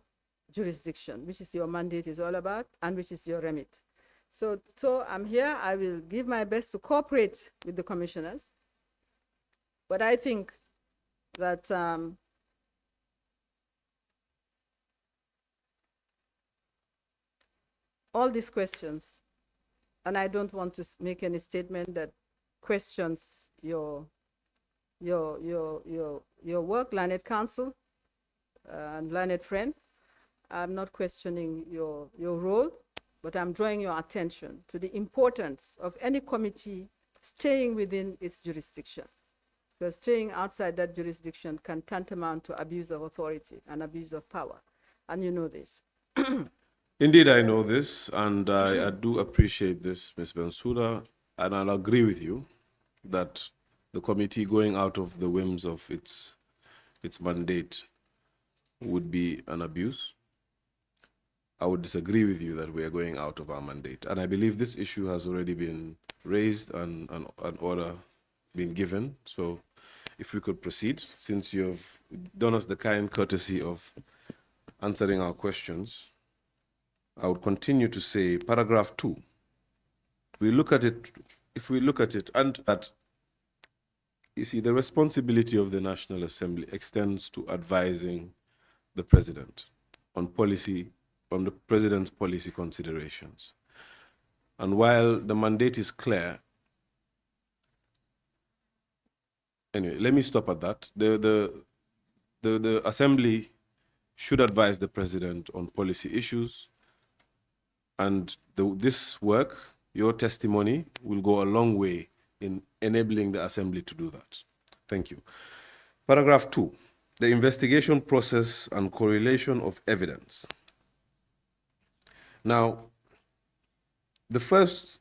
jurisdiction, which is your mandate is all about, and which is your remit. So I'm here. I will give my best to cooperate with the commissioners. But I think that all these questions, and I don't want to make any statement that questions your work, learned counsel and learned friend. I'm not questioning your role, but I'm drawing your attention to the importance of any committee staying within its jurisdiction. Because staying outside that jurisdiction can tantamount to abuse of authority and abuse of power. And you know this. Indeed, I know this, and I do appreciate this, Ms. Bensouda, and I'll agree with you that the committee going out of the whims of its mandate would be an abuse. I would disagree with you that we are going out of our mandate. And I believe this issue has already been raised and an order been given. So if we could proceed, since you've done us the kind courtesy of answering our questions, I would continue to say paragraph 2. We look at it, if we look at it, and that, you see, the responsibility of the National Assembly extends to advising the president on policy, on the president's policy considerations. And while the mandate is clear, anyway, let me stop at that. The Assembly should advise the president on policy issues, and this work, your testimony, will go a long way in enabling the Assembly to do that. Thank you. Paragraph 2, the investigation process and correlation of evidence. Now, the first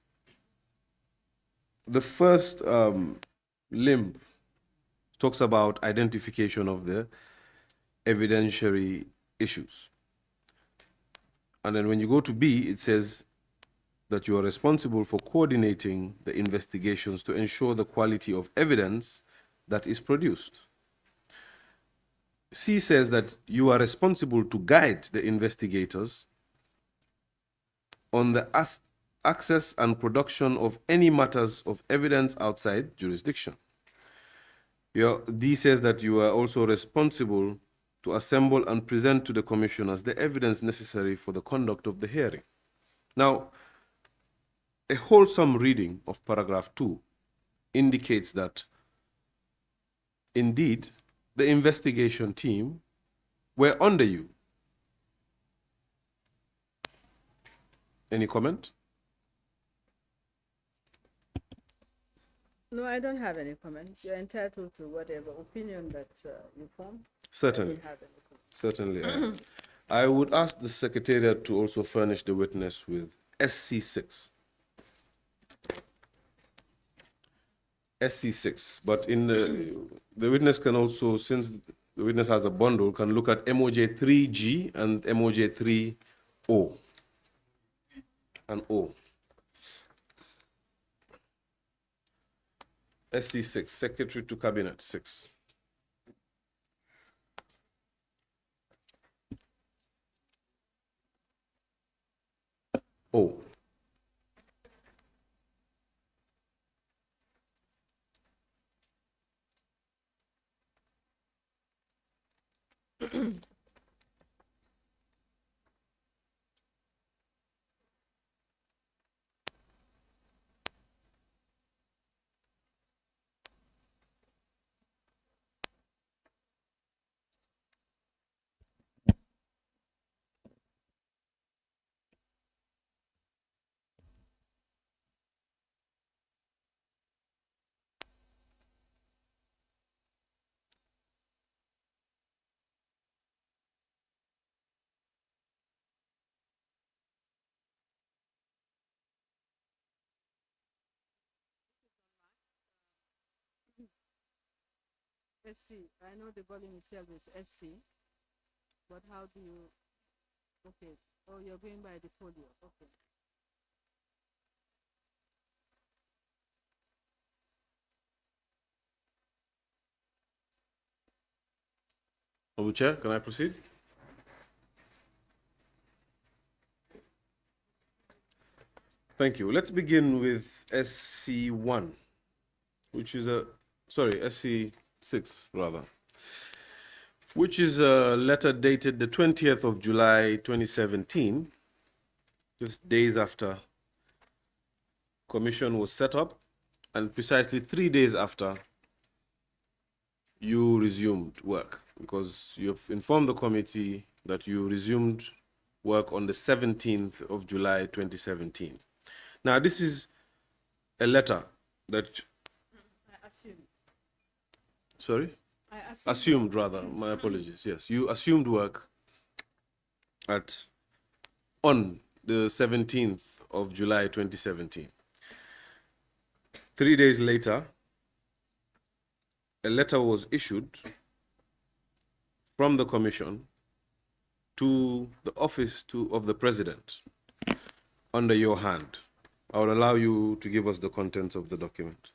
limb talks about identification of the evidentiary issues. And then when you go to B, it says that you are responsible for coordinating the investigations to ensure the quality of evidence that is produced. C says that you are responsible to guide the investigators on the access and production of any matters of evidence outside jurisdiction. D says that you are also responsible to assemble and present to the commissioners the evidence necessary for the conduct of the hearing. Now, a wholesome reading of paragraph 2 indicates that, indeed, the investigation team were under you. Any comment? No, I don't have any comments. You're entitled to whatever opinion that you form. Certainly. Certainly. I would ask the Secretariat to also furnish the witness with SC6. SC6, but in the witness can also, since the witness has a bundle, can look at MOJ3G and MOJ3O and O. SC6, Secretary to Cabinet 6. O. SC. I know the volume itself is SC, but how do you, okay. Oh, you're going by the folio, okay. Honorable Chair, can I proceed? Thank you. Let's begin with SC1, which is SC6 rather, which is a letter dated the 20th of July 2017, just days after commission was set up, and precisely 3 days after you resumed work, because you've informed the committee that you resumed work on the 17th of July 2017. Now, this is a letter that... I assume. Sorry? I assumed rather, my apologies, yes. You assumed work on the 17th of July 2017. 3 days later, a letter was issued from the commission to the office of the president under your hand. I will allow you to give us the contents of the document.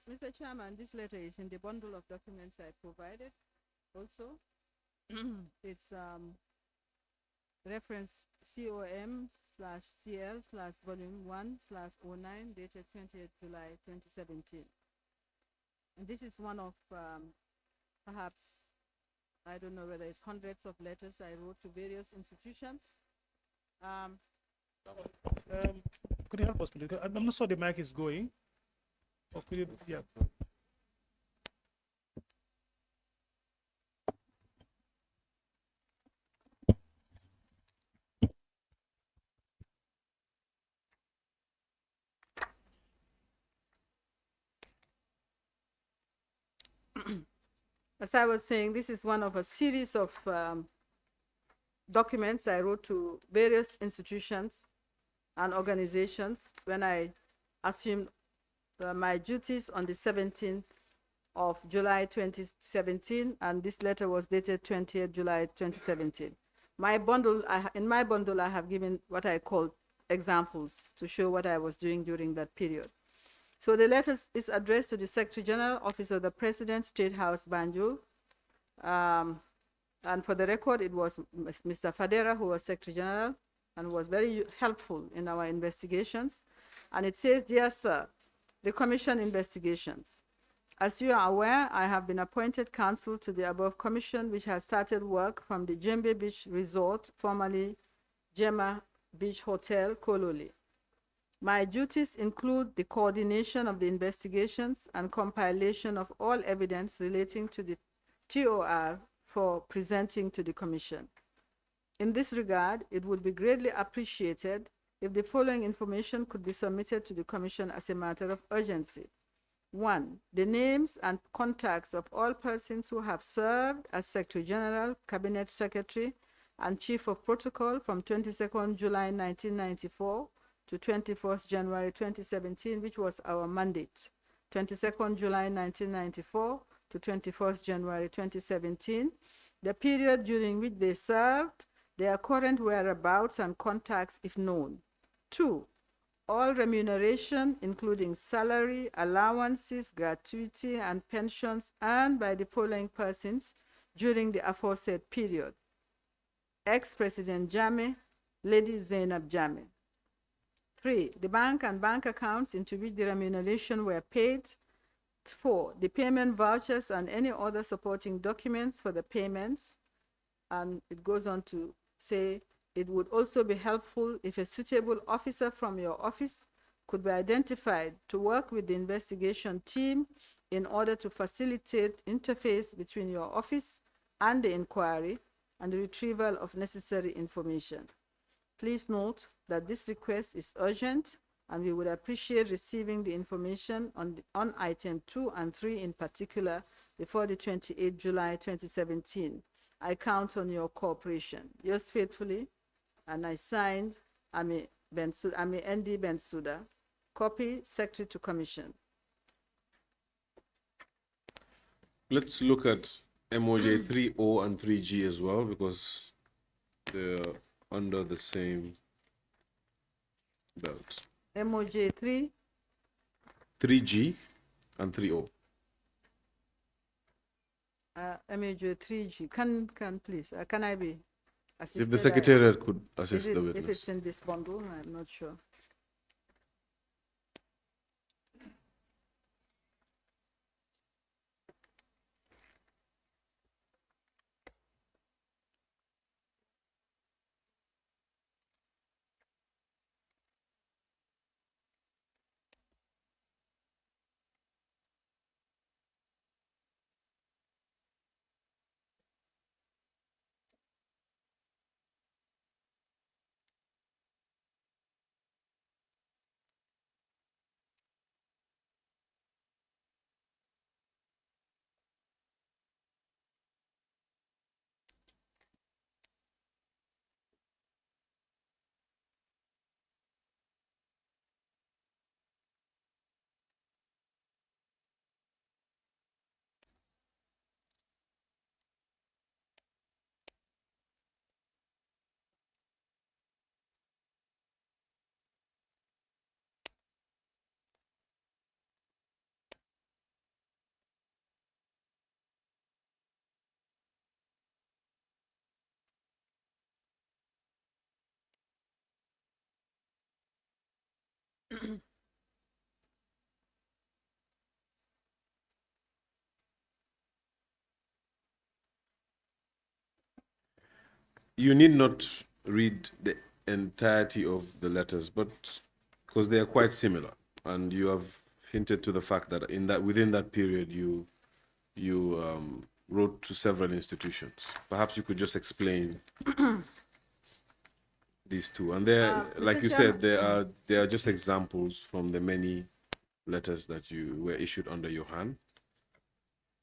Mr. Chairman, this letter is in the bundle of documents I provided also. It's reference COM/CL/volume 1/09 dated 20th July 2017. And this is one of perhaps, I don't know whether it's hundreds of letters I wrote to various institutions. Could you help us, please? I'm not sure the mic is going. Or could you, yeah. As I was saying, this is one of a series of documents I wrote to various institutions and organizations when I assumed my duties on the 17th of July 2017, and this letter was dated 20th July 2017. In my bundle, I have given what I call examples to show what I was doing during that period. So the letter is addressed to the Secretary General, Office of the President, State House, Banjul. And for the record, it was Mr. Fadera who was Secretary General and was very helpful in our investigations. And it says, "Dear Sir, the Commission investigations. As you are aware, I have been appointed counsel to the above commission, which has started work from the Jembe Beach Resort, formerly Jammeh Beach Hotel, Kololi. My duties include the coordination of the investigations and compilation of all evidence relating to the TOR for presenting to the Commission. In this regard, it would be greatly appreciated if the following information could be submitted to the Commission as a matter of urgency. 1. The names and contacts of all persons who have served as Secretary General, Cabinet Secretary, and Chief of Protocol from 22nd July 1994 to 21st January 2017, which was our mandate. 22nd July 1994 to 21st January 2017, the period during which they served, their current whereabouts and contacts if known. 2. All remuneration, including salary, allowances, gratuity, and pensions earned by the following persons during the aforesaid period. ex-President Jammeh, Lady Zainab Jammeh. 3. The bank and bank accounts into which the remuneration were paid. 4. The payment vouchers and any other supporting documents for the payments. And it goes on to say, it would also be helpful if a suitable officer from your office could be identified to work with the investigation team in order to facilitate interface between your office and the inquiry and the retrieval of necessary information. Please note that this request is urgent, and we would appreciate receiving the information on item 2 and 3 in particular before the 28th July 2017. I count on your cooperation. Yours faithfully, and I signed Amie ND Bensouda. Copy, Secretary to Commission. Let's look at MOJ 3O and 3G as well, because they're under the same belt. MOJ 3. 3G and 3O. MOJ 3G. Can please, can I be assisted? If the Secretariat could assist the witness. If it's in this bundle, I'm not sure. You need not read the entirety of the letters, but because they are quite similar, and you have hinted to the fact that within that period you wrote to several institutions. Perhaps you could just explain these two. And they're, like you said, they are just examples from the many letters that you were issued under your hand.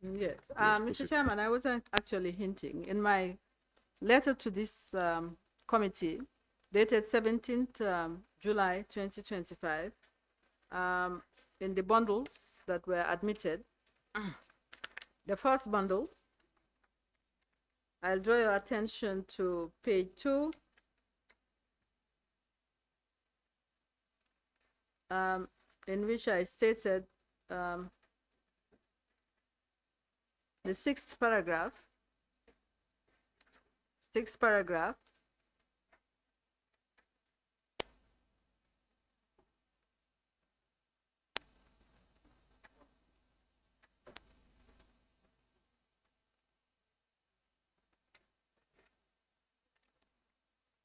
Yes, Mr. Chairman, I wasn't actually hinting. In my letter to this committee, dated 17th July 2025, in the bundles that were admitted, the first bundle, I'll draw your attention to page 2, in which I stated the sixth paragraph.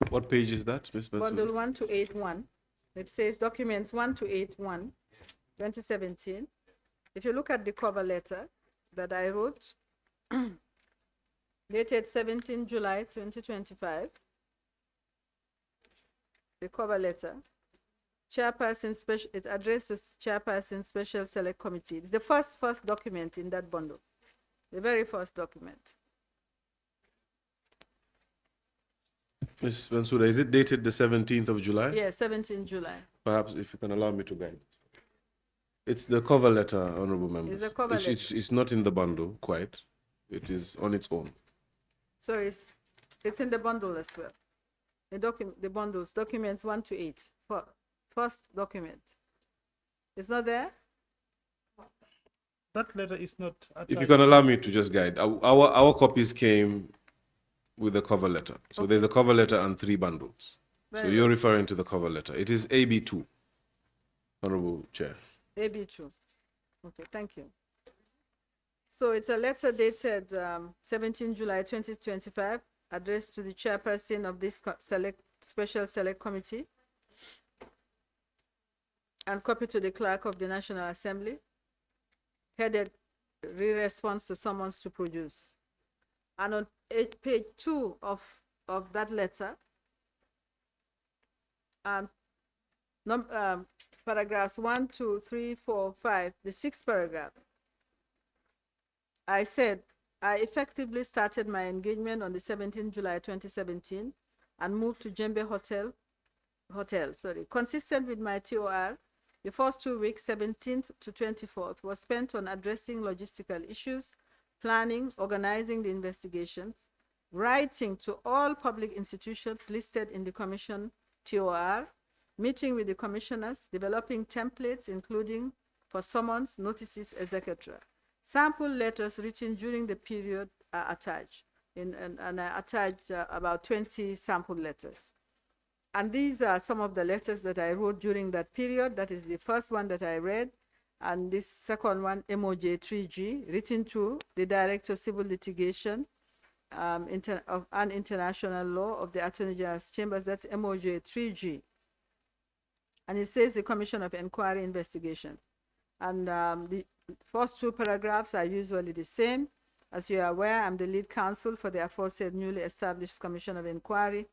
What page is that, Ms. Bensouda? Bundle 1 to 81. It says documents 1 to 81, 2017. If you look at the cover letter that I wrote, dated 17 July 2025, the cover letter, Chairperson Special, it's addressed to Chairperson Special Select Committee. It's the first document in that bundle, the very first document. Ms. Bensouda, is it dated the 17th of July? Yes, 17 July. Perhaps if you can allow me to guide. It's the cover letter, honorable members. It's the cover letter. It's not in the bundle, quite. It is on its own. So it's in the bundle as well. The bundles, documents 1 to 8. First document. It's not there? That letter is not. If you can allow me to just guide. Our copies came with the cover letter. So there's a cover letter and 3 bundles. So Very you're well. referring to the cover letter. It is AB2, Honorable Chair. AB2. Okay, thank you. So it's a letter dated 17 July 2025, addressed to the chairperson of this special select committee, and copied to the clerk of the National Assembly, headed re-response to summons to produce. And on page 2 of that letter, paragraphs 1, 2, 3, 4, 5, the 6th paragraph, I said, I effectively started my engagement on the 17th July 2017 and moved to Jammeh Hotel. Consistent with my TOR, the first 2 weeks, 17th to 24th, was spent on addressing logistical issues, planning, organizing the investigations, writing to all public institutions listed in the Commission TOR, meeting with the commissioners, developing templates, including for summons, notices, etc. Sample letters written during the period are attached, and I attached about 20 sample letters. And these are some of the letters that I wrote during that period. That is the first one that I read. And this second one, MOJ 3G, written to the Director of Civil Litigation and International Law of the Attorney General's Chambers. That's MOJ 3G. And it says the Commission of Inquiry Investigations. And the first 2 paragraphs are usually the same. As you are aware, I'm the lead counsel for the aforesaid newly established Commission of Inquiry.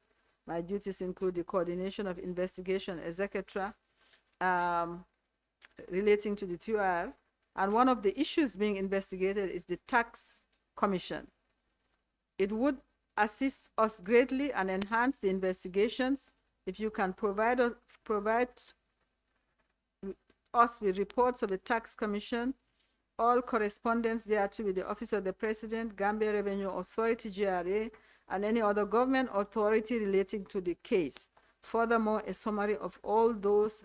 My duties include the coordination of investigation, etc., relating to the TOR. And one of the issues being investigated is the tax commission. It would assist us greatly and enhance the investigations if you can provide us with reports of the tax commission, all correspondence thereto with the Office of the President, Gambia Revenue Authority, GRA, and any other government authority relating to the case. Furthermore, a summary of all those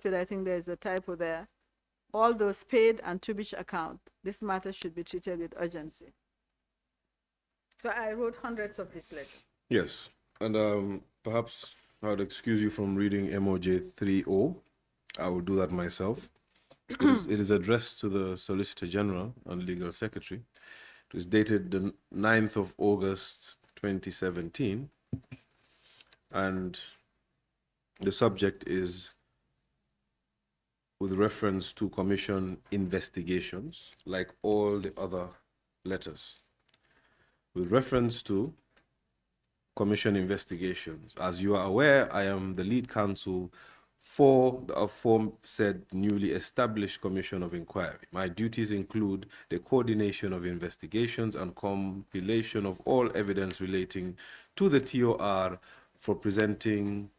paid, I think there's a typo there, all those paid and to which account. This matter should be treated with urgency. So I wrote hundreds of these letters. Yes, and perhaps I would excuse you from reading MOJ 3O. I will do that myself. It is addressed to the Solicitor General and Legal Secretary. It was dated the 9th of August 2017, and the subject is with reference to commission investigations, like all the other letters. With reference to commission investigations, as you are aware, I am the lead counsel for the aforesaid newly established Commission of Inquiry. My duties include the coordination of investigations and compilation of all evidence relating to the TOR for presenting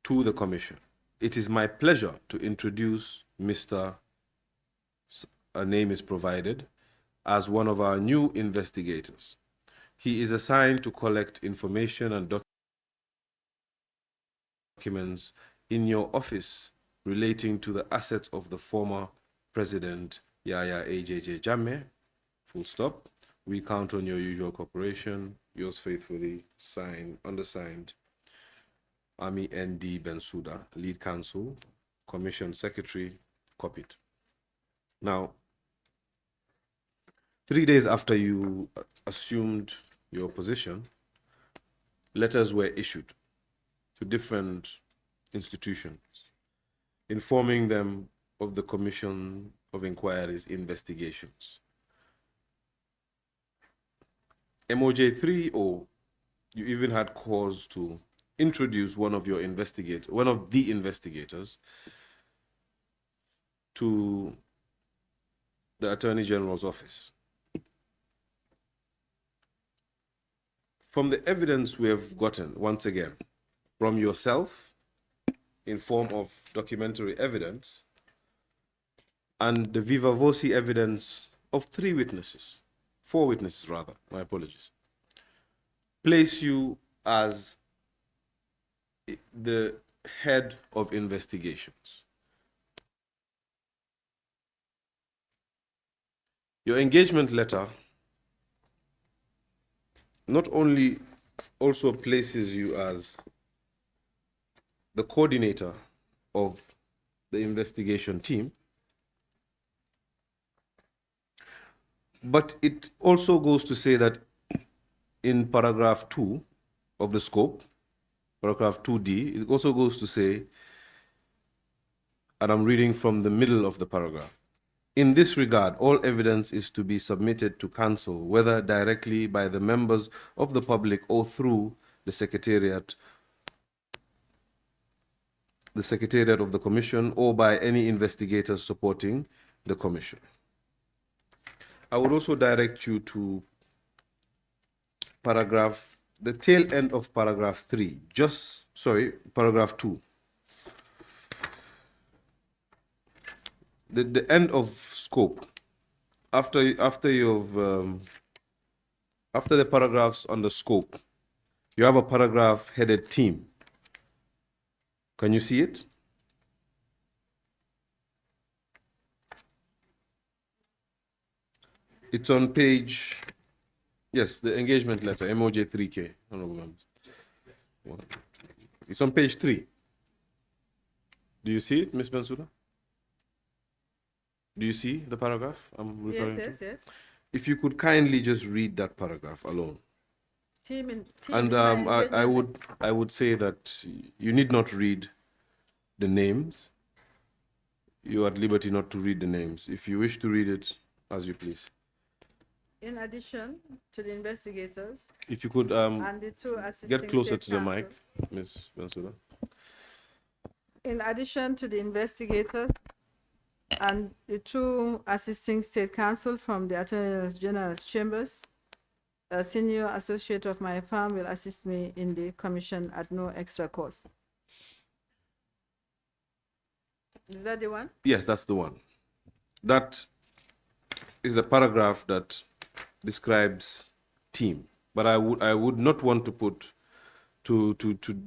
to the Commission. It is my pleasure to introduce Mr. A name is provided as one of our new investigators. He is assigned to collect information and documents in your office relating to the assets of the former President Yahya Jammeh, full stop. We count on your usual cooperation. Yours faithfully, undersigned, Amie N.D. Bensouda, lead counsel, commission secretary, copied. Now, 3 days after you assumed your position, letters were issued to different institutions, informing them of the Commission of Inquiry's investigations. MOJ 3O, you even had cause to introduce one of the investigators to the Attorney General's office. From the evidence we have gotten, once again, from yourself in form of documentary evidence and the viva voce evidence of 4 witnesses rather, my apologies, place you as the head of investigations. Your engagement letter not only also places you as the coordinator of the investigation team, but it also goes to say that in paragraph 2 of the scope, paragraph 2D, it also goes to say, and I'm reading from the middle of the paragraph, in this regard, all evidence is to be submitted to council, whether directly by the members of the public or through the secretariat of the commission, or by any investigators supporting the commission. I would also direct you to the tail end of paragraph 3, paragraph 2. The end of scope, after the paragraphs on the scope, you have a paragraph headed team. Can you see it? It's on page, yes, the engagement letter, MOJ 3K. It's on page 3. Do you see it, Ms. Bensouda? Do you see the paragraph I'm referring to? Yes. If you could kindly just read that paragraph alone. I would say that you need not read the names. You are at liberty not to read the names. If you wish to read it, as you please. In addition to the investigators, if you could and the two assisting get closer state to the counsel, mic, Ms. Bensouda. in addition to the investigators and the two assisting state counsel from the Attorney General's chambers, a senior associate of my firm will assist me in the commission at no extra cost. Is that the one? Yes, that's the one. That is a paragraph that describes team, but I would not want to put to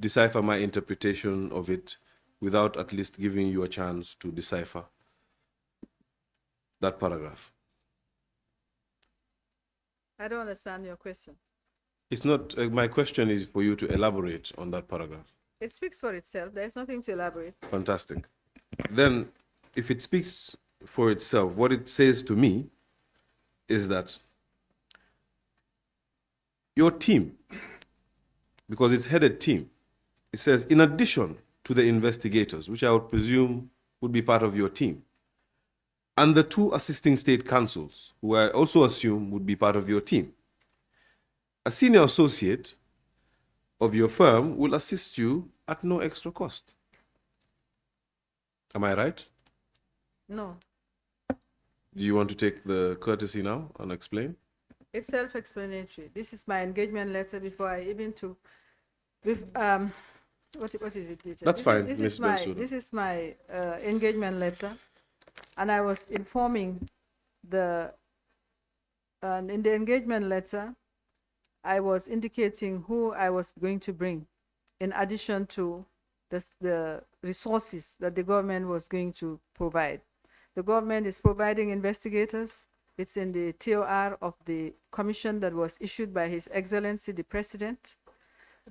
decipher my interpretation of it without at least giving you a chance to decipher that paragraph. I don't understand your question. It's not, my question is for you to elaborate on that paragraph. It speaks for itself. There's nothing to elaborate. Fantastic. Then, if it speaks for itself, what it says to me is that your team, because it's headed team, it says, in addition to the investigators, which I would presume would be part of your team, and the two assisting state counsels, who I also assume would be part of your team, a senior associate of your firm will assist you at no extra cost. Am I right? No. Do you want to take the courtesy now and explain? It's self-explanatory. This is my engagement letter before I even took. What is it, teacher? That's fine, Ms. Bensouda. This is my engagement letter, and I was informing in the engagement letter, I was indicating who I was going to bring, in addition to the resources that the government was going to provide. The government is providing investigators. It's in the TOR of the commission that was issued by His Excellency the President,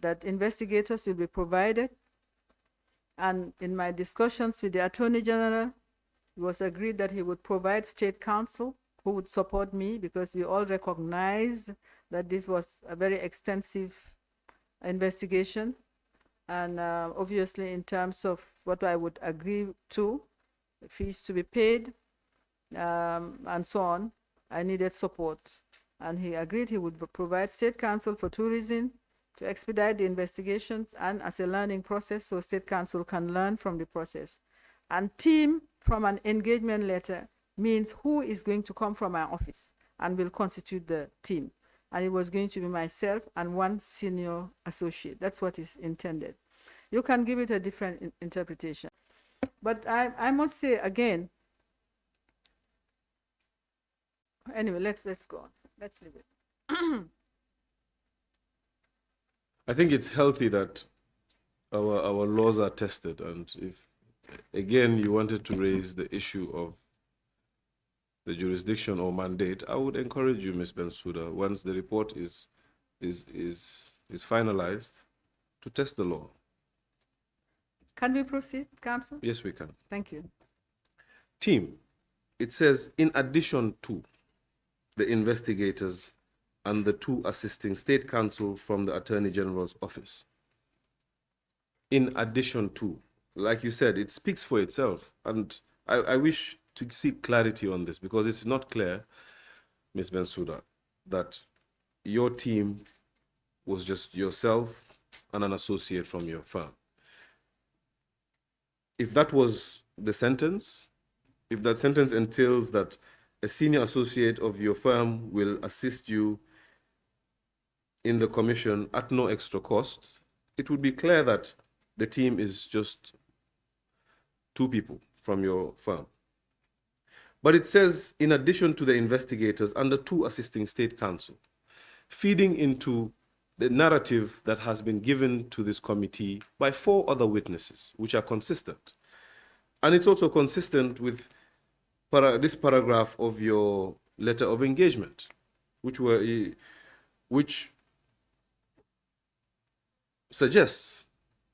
that investigators will be provided. And in my discussions with the Attorney General, it was agreed that he would provide state counsel who would support me, because we all recognize that this was a very extensive investigation. And obviously, in terms of what I would agree to, fees to be paid, and so on, I needed support. And he agreed he would provide state counsel for two reasons: to expedite the investigations and as a learning process, so state counsel can learn from the process. And team, from an engagement letter, means who is going to come from my office and will constitute the team. And it was going to be myself and one senior associate. That's what is intended. You can give it a different interpretation. But I must say again, anyway, let's go on. Let's leave it. I think it's healthy that our laws are tested, and if again you wanted to raise the issue of the jurisdiction or mandate, I would encourage you, Ms. Bensouda, once the report is finalized, to test the law. Can we proceed, Council? Yes, we can. Thank you. Team, it says, in addition to the investigators and the 2 assisting state counsel from the Attorney General's office. In addition to, like you said, it speaks for itself. And I wish to seek clarity on this, because it's not clear, Ms. Bensouda, that your team was just yourself and an associate from your firm. If that was the sentence, if that sentence entails that a senior associate of your firm will assist you in the commission at no extra cost, it would be clear that the team is just 2 people from your firm. But it says, in addition to the investigators and the 2 assisting state counsel, feeding into the narrative that has been given to this committee by 4 other witnesses, which are consistent. And it's also consistent with this paragraph of your letter of engagement, which suggests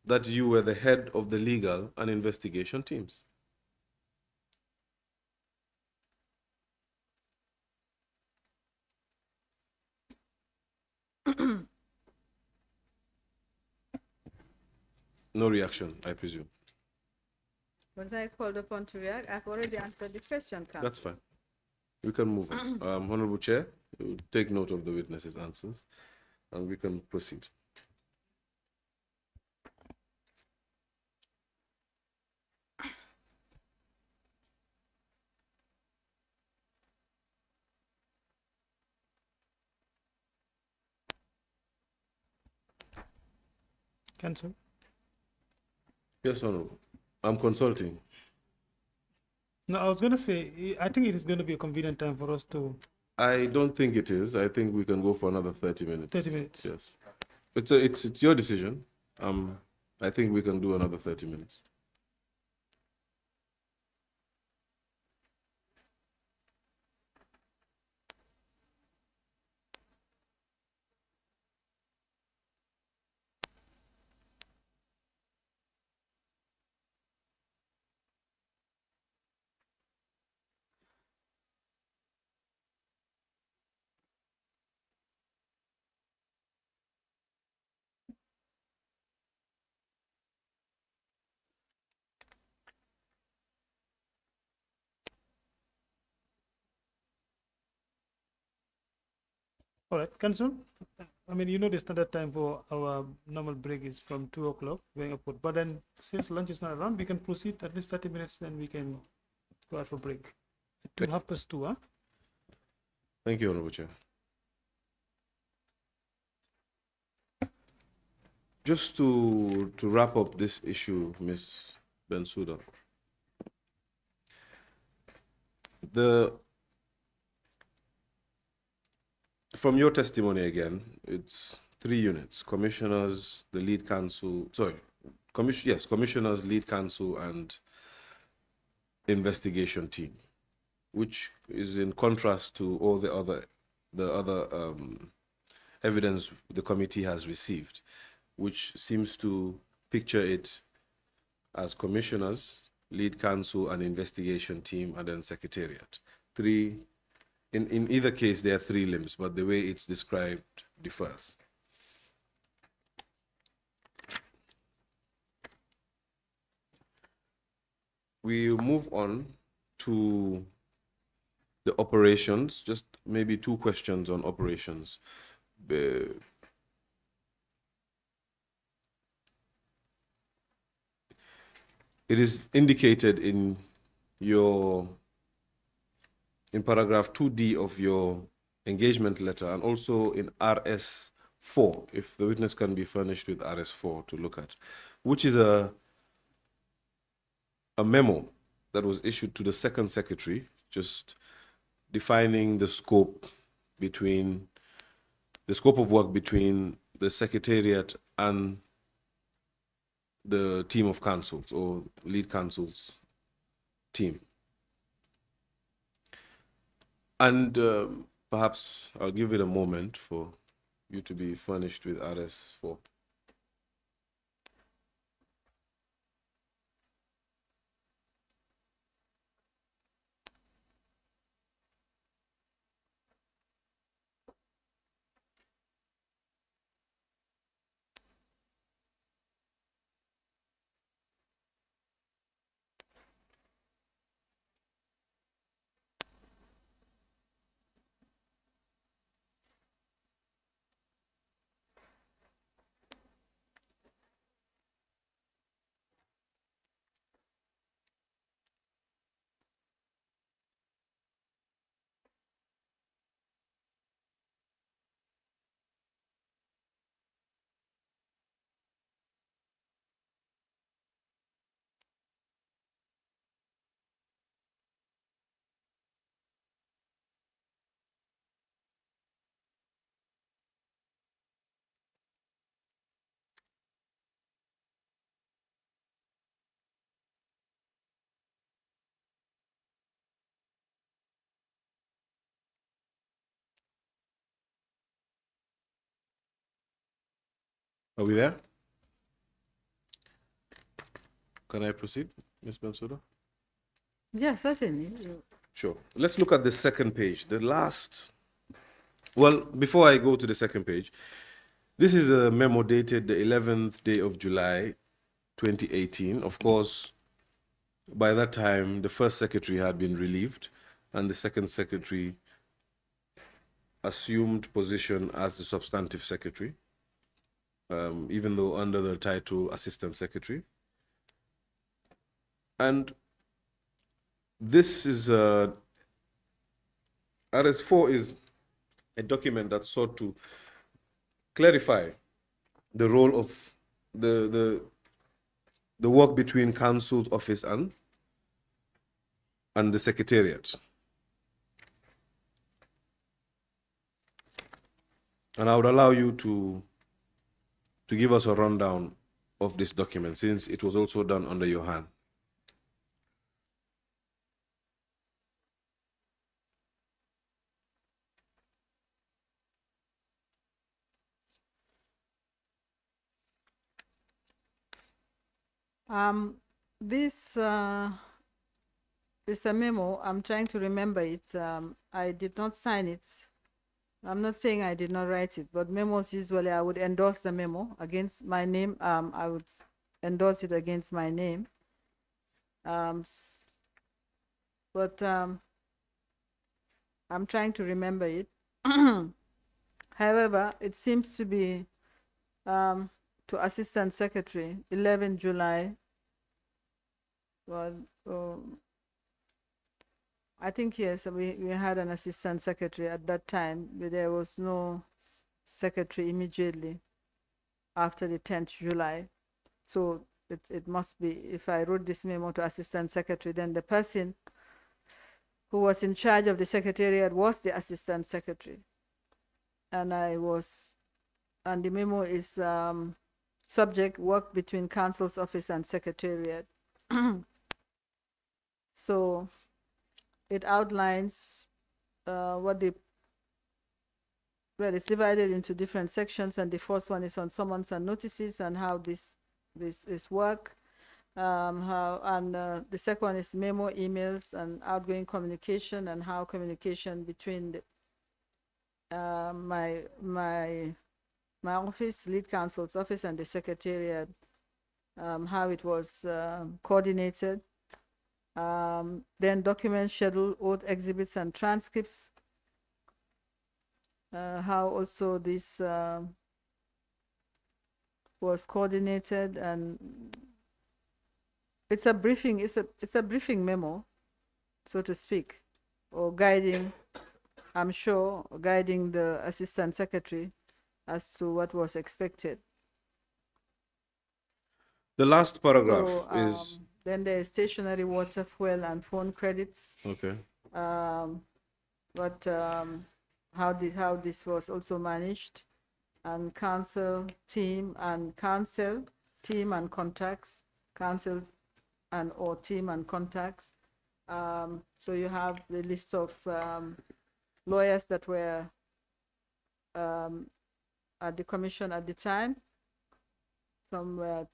that you were the head of the legal and investigation teams. No reaction, I presume. Was I called upon to react? I've already answered the question, Council. That's fine. We can move on. Honorable Chair, you take note of the witnesses' answers, and we can proceed. Council? Yes, Honorable. I'm consulting. No, I was going to say, I think it is going to be a convenient time for us to... I don't think it is. I think we can go for another 30 minutes. 30 minutes. Yes. It's your decision. I think we can do another 30 minutes. All right, Council. I mean, you know the standard time for our normal break is from 2 o'clock going upward. But then since lunch is not around, we can proceed at least 30 minutes, then we can go out for break. 2:30, huh? Thank you, Honorable Chair. Just to wrap up this issue, Ms. Bensouda, from your testimony again, it's 3 units: commissioners, the lead counsel, commissioners, lead counsel, and investigation team, which is in contrast to all the other evidence the committee has received, which seems to picture it as commissioners, lead counsel, and investigation team, and then secretariat. In either case, there are 3 limbs, but the way it's described differs. We move on to the operations, just maybe 2 questions on operations. It is indicated in paragraph 2D of your engagement letter, and also in RS4, if the witness can be furnished with RS4 to look at, which is a memo that was issued to the second secretary, just defining the scope of work between the secretariat and the team of counsels, or lead counsels team. And perhaps I'll give it a moment for you to be furnished with RS4. Are we there? Can I proceed, Ms. Bensouda? Yes, certainly. Sure. Let's look at the second page. The last. Well, before I go to the second page, this is a memo dated the 11th day of July, 2018. Of course, by that time, the first secretary had been relieved, and the second secretary assumed position as the substantive secretary, even though under the title assistant secretary. And this is RS4 is a document that sought to clarify the role of the work between council's office and the secretariat. And I would allow you to give us a rundown of this document, since it was also done under your hand. This is a memo. I'm trying to remember it. I did not sign it. I'm not saying I did not write it, but memos usually I would endorse the memo against my name. I would endorse it against my name. But I'm trying to remember it. However, it seems to be to Assistant Secretary, 11 July. Well, I think, yes, we had an Assistant Secretary at that time, but there was no secretary immediately after the 10th July. So it must be, if I wrote this memo to Assistant Secretary, then the person who was in charge of the Secretariat was the Assistant Secretary. And the memo is subject work between Council's office and Secretariat. So it outlines well, it's divided into different sections, and the first one is on summons and notices and how this work. The second one is memo, emails, and outgoing communication, and how communication between my office, lead counsel's office, and the Secretariat, how it was coordinated. Then documents, schedule, oath exhibits, and transcripts. How also this was coordinated, and it's a briefing. It's a briefing memo, so to speak, or guiding. I'm sure guiding the Assistant Secretary as to what was expected. The last paragraph is. Then there is stationary, water, fuel, and phone credits. Okay. How this was also managed, and council team and contacts, council or team and contacts. So you have the list of lawyers that were at the commission at the time. Some were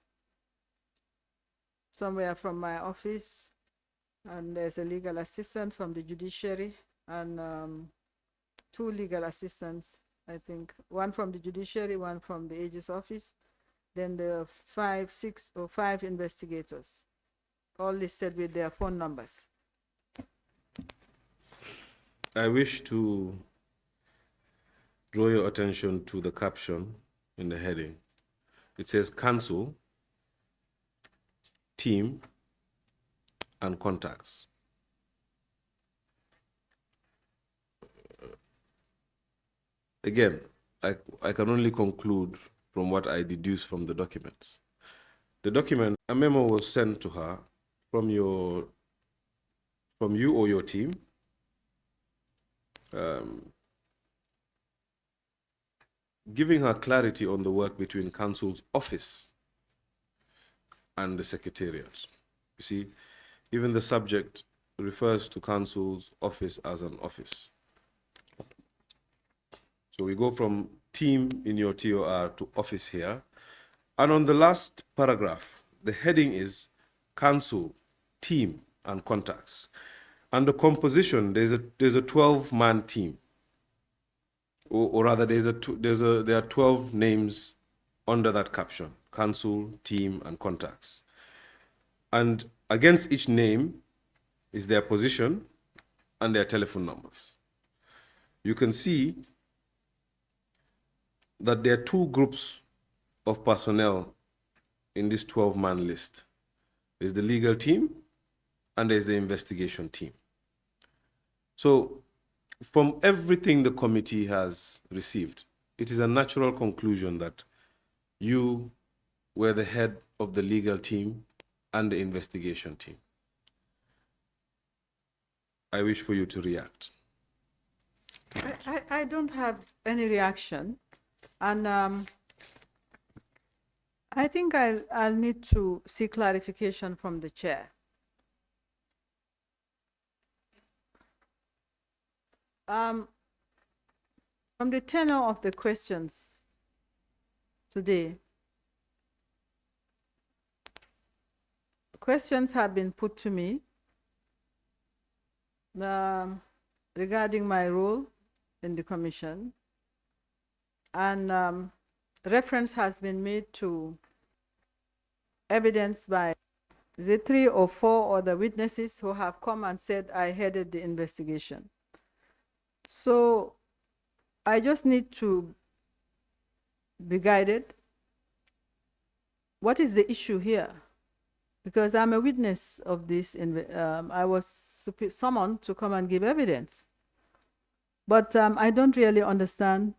from my office, and there's a legal assistant from the judiciary, and 2 legal assistants, I think. 1 from the judiciary, 1 from the AG's office. Then there are 5 investigators, all listed with their phone numbers. I wish to draw your attention to the caption in the heading. It says counsel, team, and contacts. Again, I can only conclude from what I deduce from the documents. The document, a memo was sent to her from you or your team, giving her clarity on the work between Council's office and the Secretariat. You see, even the subject refers to Council's office as an office. So we go from team in your TOR to office here. And on the last paragraph, the heading is Council, team, and contacts. And the composition, there's a 12-man team. Or rather, there are 12 names under that caption: council, team, and contacts. And against each name is their position and their telephone numbers. You can see that there are 2 groups of personnel in this 12-man list. There's the legal team and there's the investigation team. So, from everything the committee has received, it is a natural conclusion that you were the head of the legal team and the investigation team. I wish for you to react. I don't have any reaction, and I think I'll need to seek clarification from the chair. From the tenor of the questions today, questions have been put to me regarding my role in the commission, and reference has been made to evidence by the 3 or 4 other witnesses who have come and said I headed the investigation. So I just need to be guided. What is the issue here? Because I'm a witness of this. I was summoned to come and give evidence. But I don't really understand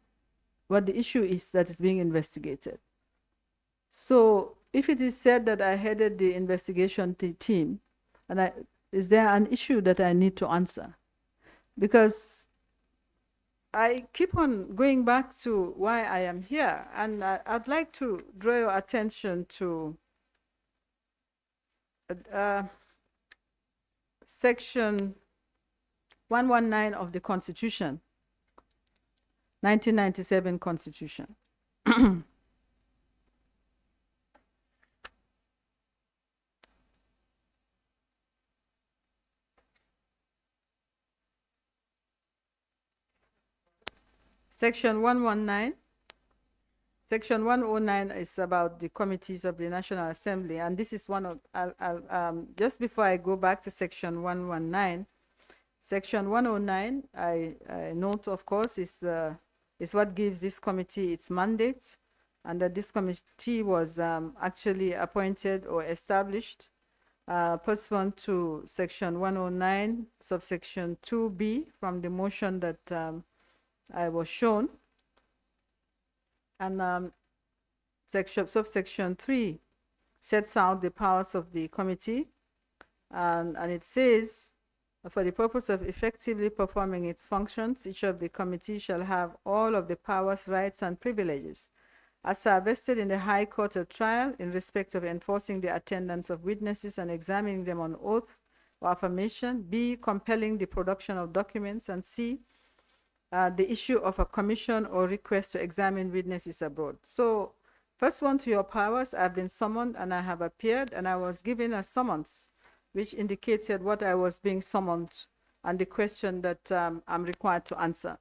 what the issue is that is being investigated. So if it is said that I headed the investigation team, and is there an issue that I need to answer? Because I keep on going back to why I am here, and I'd like to draw your attention to Section 119 of the Constitution, 1997 Constitution. Section 119. Section 109 is about the committees of the National Assembly, and this is one of, just before I go back to Section 119, Section 109, I note, of course, is what gives this committee its mandate, and that this committee was actually appointed or established pursuant to Section 109, subsection 2B from the motion that I was shown. And subsection 3 sets out the powers of the committee, and it says, for the purpose of effectively performing its functions, each of the committee shall have all of the powers, rights, and privileges as are vested in the High Court at trial in respect of enforcing the attendance of witnesses and examining them on oath or affirmation, B, compelling the production of documents, and C, the issue of a commission or request to examine witnesses abroad. So, first one, to your powers, I've been summoned and I have appeared, and I was given a summons which indicated what I was being summoned and the question that I'm required to answer.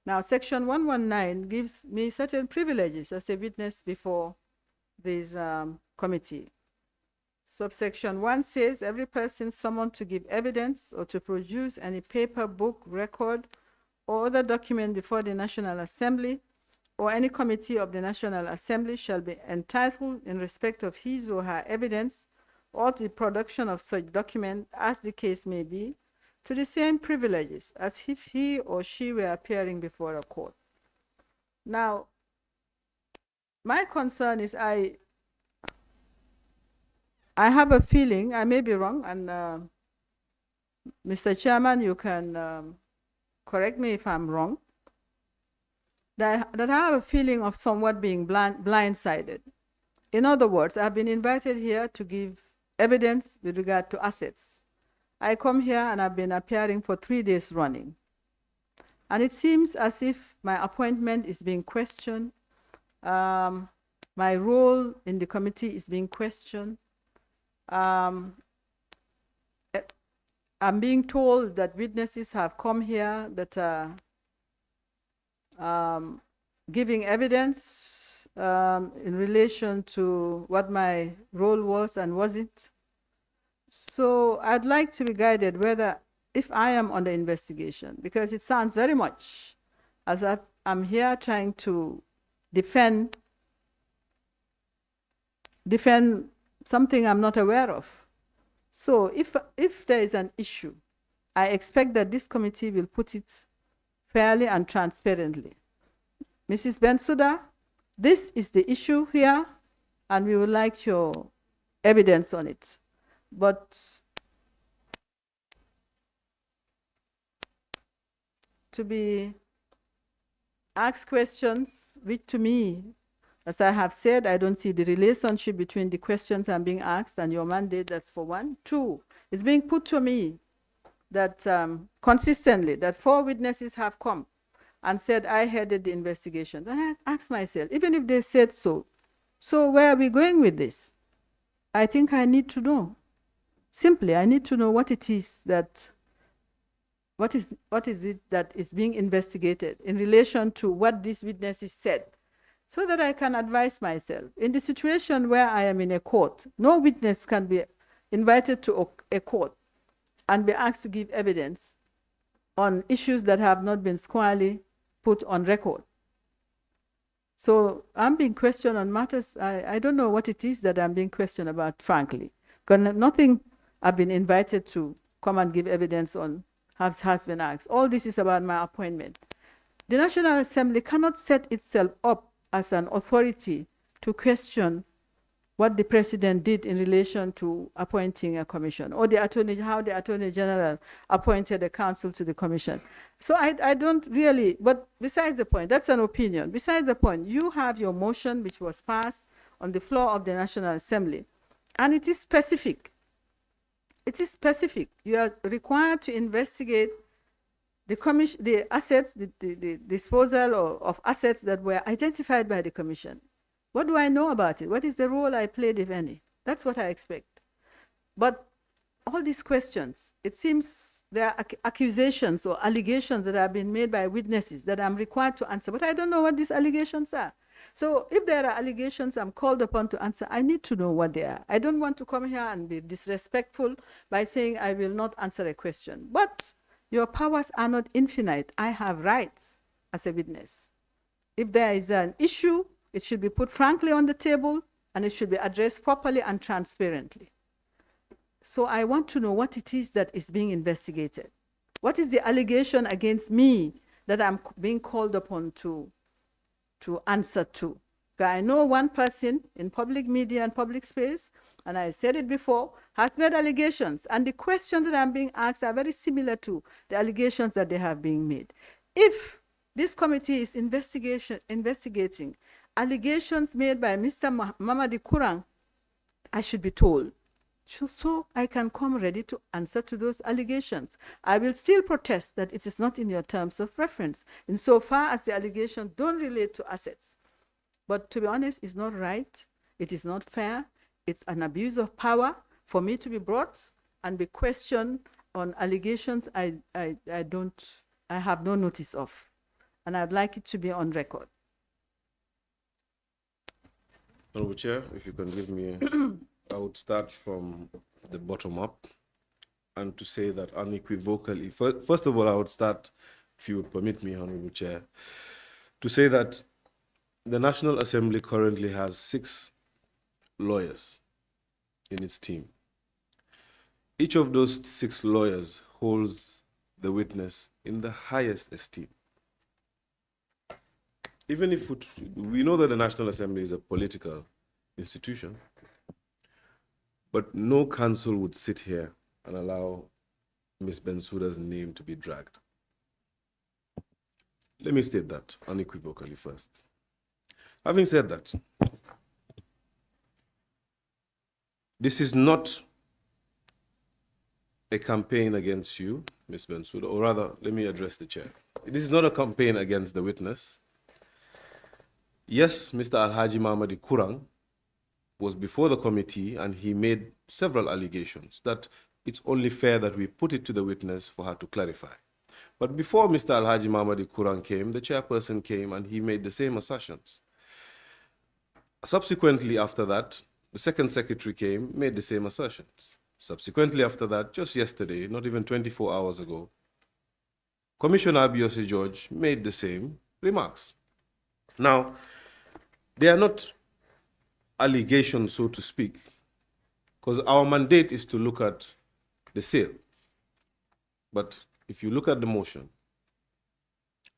Now, Section 119 gives me certain privileges as a witness before this committee. Subsection 1 says every person summoned to give evidence or to produce any paper, book, record, or other document before the National Assembly or any committee of the National Assembly shall be entitled in respect of his or her evidence or the production of such document, as the case may be, to the same privileges as if he or she were appearing before a court. Now, my concern is I have a feeling, I may be wrong, and Mr. Chairman, you can correct me if I'm wrong, that I have a feeling of somewhat being blindsided. In other words, I've been invited here to give evidence with regard to assets. I come here and I've been appearing for 3 days running. And it seems as if my appointment is being questioned. My role in the committee is being questioned. I'm being told that witnesses have come here that are giving evidence in relation to what my role was and wasn't. So I'd like to be guided whether, if I am under investigation, because it sounds very much as if I'm here trying to defend something I'm not aware of. So if there is an issue, I expect that this committee will put it fairly and transparently. Mrs. Bensouda, this is the issue here, and we would like your evidence on it. But to be asked questions, which to me, as I have said, I don't see the relationship between the questions I'm being asked and your mandate, that's for one. Two, it's being put to me that consistently, that 4 witnesses have come and said I headed the investigation. Then I ask myself, even if they said so where are we going with this? I think I need to know. Simply, I need to know what it is that, what is it that is being investigated in relation to what these witnesses said, so that I can advise myself. In the situation where I am in a court, no witness can be invited to a court and be asked to give evidence on issues that have not been squarely put on record. So I'm being questioned on matters, I don't know what it is that I'm being questioned about, frankly. Because nothing I've been invited to come and give evidence on has been asked. All this is about my appointment. The National Assembly cannot set itself up as an authority to question what the president did in relation to appointing a commission, or how the Attorney General appointed a counsel to the commission. So I don't really, but besides the point, that's an opinion. Besides the point, you have your motion which was passed on the floor of the National Assembly, and it is specific. It is specific. You are required to investigate the assets, the disposal of assets that were identified by the commission. What do I know about it? What is the role I played, if any? That's what I expect. But all these questions, it seems there are accusations or allegations that have been made by witnesses that I'm required to answer, but I don't know what these allegations are. So if there are allegations I'm called upon to answer, I need to know what they are. I don't want to come here and be disrespectful by saying I will not answer a question. But your powers are not infinite. I have rights as a witness. If there is an issue, it should be put frankly on the table, and it should be addressed properly and transparently. So I want to know what it is that is being investigated. What is the allegation against me that I'm being called upon to answer to? I know one person in public media and public space, and I said it before, has made allegations, and the questions that I'm being asked are very similar to the allegations that they have been made. If this committee is investigating allegations made by Mr. Mamadi Kurang, I should be told. so I can come ready to answer to those allegations. I will still protest that it is not in your terms of reference, insofar as the allegations don't relate to assets. But to be honest, it's not right. It is not fair. It's an abuse of power for me to be brought and be questioned on allegations I have no notice of. And I'd like it to be on record. Honorable Chair, if you can give me, I would start from the bottom up and to say that unequivocally, first of all, I would start, if you would permit me, Honorable Chair, to say that the National Assembly currently has 6 lawyers in its team. Each of those 6 lawyers holds the witness in the highest esteem. Even if we know that the National Assembly is a political institution, but no council would sit here and allow Ms. Bensouda's name to be dragged. Let me state that unequivocally first. Having said that, this is not a campaign against you, Ms. Bensouda, or rather, let me address the chair. This is not a campaign against the witness. Yes, Mr. Alhaji Mamadi Kurang was before the committee and he made several allegations that it's only fair that we put it to the witness for her to clarify. But before Mr. Alhaji Mamadi Kurang came, the chairperson came and he made the same assertions. Subsequently after that, the second secretary came, made the same assertions. Subsequently after that, just yesterday, not even 24 hours ago, Commissioner Abiyosi George made the same remarks. Now, they are not allegations, so to speak, because our mandate is to look at the sale. But if you look at the motion,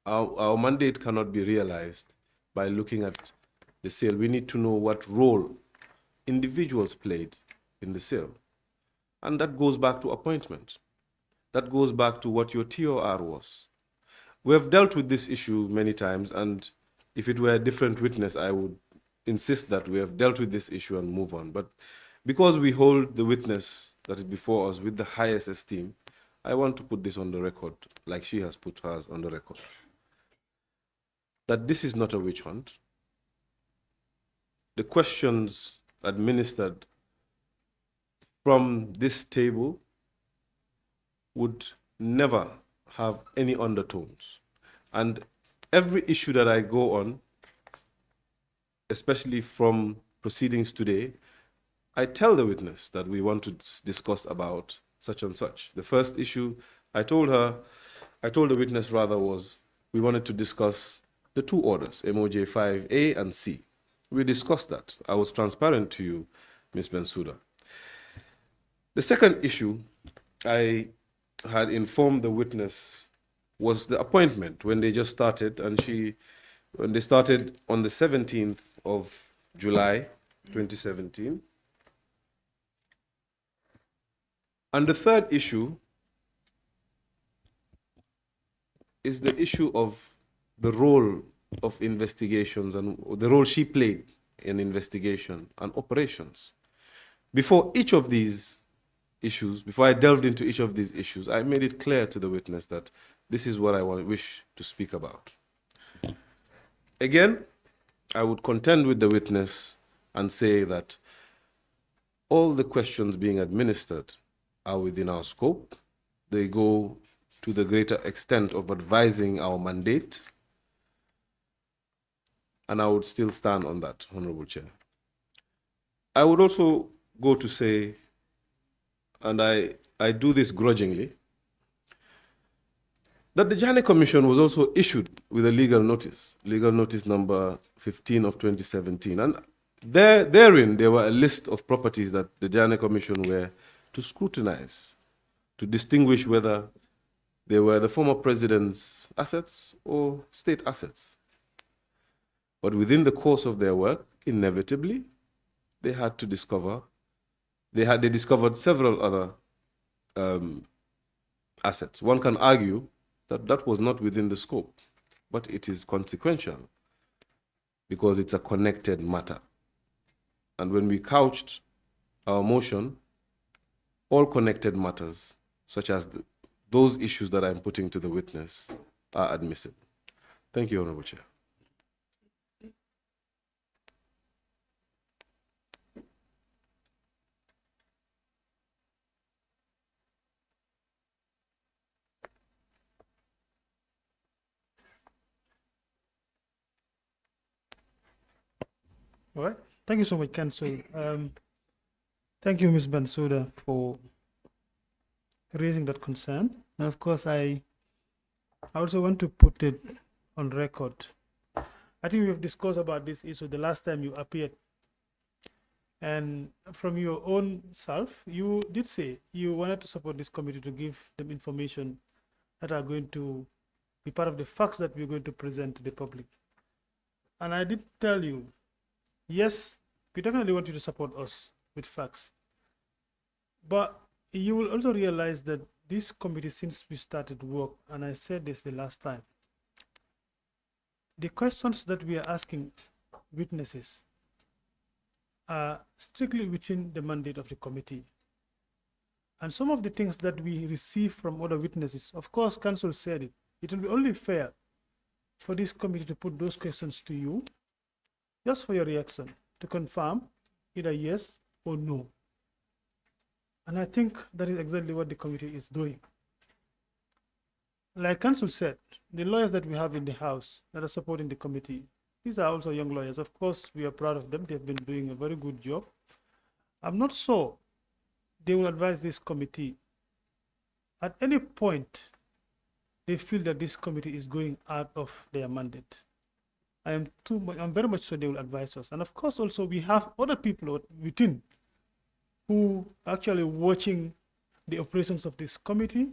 our mandate cannot be realized by looking at the sale. We need to know what role individuals played in the sale. And that goes back to appointment. That goes back to what your TOR was. We have dealt with this issue many times, and if it were a different witness, I would insist that we have dealt with this issue and move on. But because we hold the witness that is before us with the highest esteem, I want to put this on the record, like she has put hers on the record, that this is not a witch hunt. The questions administered from this table would never have any undertones. And every issue that I go on, especially from proceedings today, I tell the witness that we want to discuss about such and such. The first issue I told the witness rather, was we wanted to discuss the 2 orders, MOJ 5A and C. We discussed that. I was transparent to you, Ms. Bensouda. The second issue I had informed the witness was the appointment when they just started, and when they started on the 17th of July, 2017. And the third issue is the issue of the role of investigations and the role she played in investigation and operations. Before each of these issues, before I delved into each of these issues, I made it clear to the witness that this is what I wish to speak about. Again, I would contend with the witness and say that all the questions being administered are within our scope. They go to the greater extent of advising our mandate, and I would still stand on that, Honorable Chair. I would also go to say, and I do this grudgingly, that the Jammeh Commission was also issued with a legal notice number 15 of 2017. And therein, there were a list of properties that the Jammeh Commission were to scrutinize, to distinguish whether they were the former president's assets or state assets. But within the course of their work, inevitably, they had to discover, they discovered several other assets. One can argue that that was not within the scope, but it is consequential because it's a connected matter. And when we couched our motion all connected matters, such as those issues that I'm putting to the witness, are admissible. Thank you, Honorable Chair. All right. Thank you so much, Council. Thank you, Ms. Bensouda, for raising that concern. And of course, I also want to put it on record. I think we've discussed about this issue the last time you appeared. And from your own self, you did say you wanted to support this committee to give them information that are going to be part of the facts that we're going to present to the public. And I did tell you, yes, we definitely want you to support us with facts. But you will also realize that this committee, since we started work, and I said this the last time, the questions that we are asking witnesses are strictly within the mandate of the committee. And some of the things that we receive from other witnesses, of course, Council said it, it will be only fair for this committee to put those questions to you, just for your reaction, to confirm either yes or no. And I think that is exactly what the committee is doing. Like Council said, the lawyers that we have in the House that are supporting the committee, these are also young lawyers. Of course, we are proud of them. They've been doing a very good job. I'm not sure they will advise this committee at any point they feel that this committee is going out of their mandate. I'm very much sure they will advise us. And of course, also we have other people within who are actually watching the operations of this committee.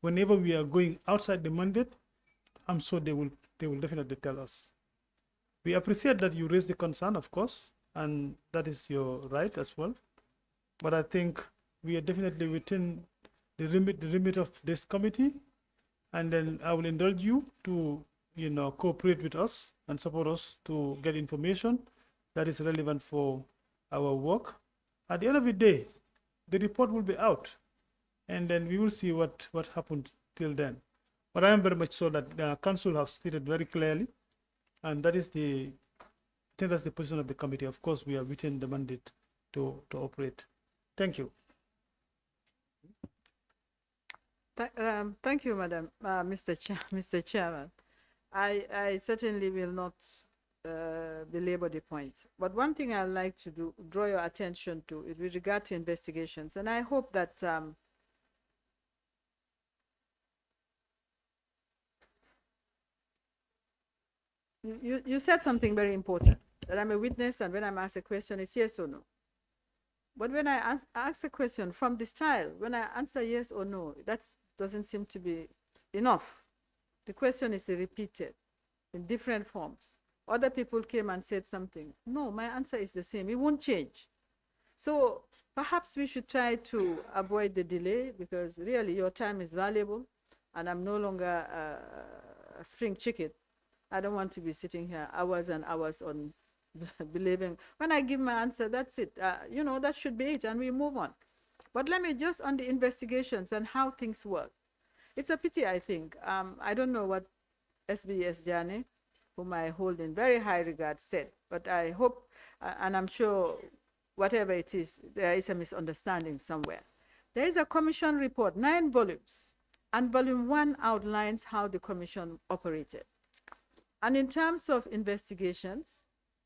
Whenever we are going outside the mandate, I'm sure they will definitely tell us. We appreciate that you raised the concern, of course, and that is your right as well. But I think we are definitely within the remit of this committee, and then I will indulge you to, cooperate with us and support us to get information that is relevant for our work. At the end of the day, the report will be out, and then we will see what happened till then. But I am very much sure that the Council have stated very clearly, and that is I think that's the position of the committee. Of course, we are within the mandate to operate. Thank you. Thank you, Madam, Mr. Chairman. I certainly will not belabor the point. But one thing I'd like to draw your attention to is with regard to investigations. And I hope that you said something very important, that I'm a witness, and when I'm asked a question, it's yes or no. But when I ask a question from the style, when I answer yes or no, that doesn't seem to be enough. The question is repeated in different forms. Other people came and said something. No, my answer is the same. It won't change. So perhaps we should try to avoid the delay, because really your time is valuable, and I'm no longer a spring chicken. I don't want to be sitting here hours and hours on believing. When I give my answer, that's it. That should be it, and we move on. But let me just on the investigations and how things work. It's a pity, I think. I don't know what SBS Jammeh, whom I hold in very high regard, said, but I hope, and I'm sure whatever it is, there is a misunderstanding somewhere. There is a commission report, 9 volumes, and volume 1 outlines how the commission operated. And in terms of investigations,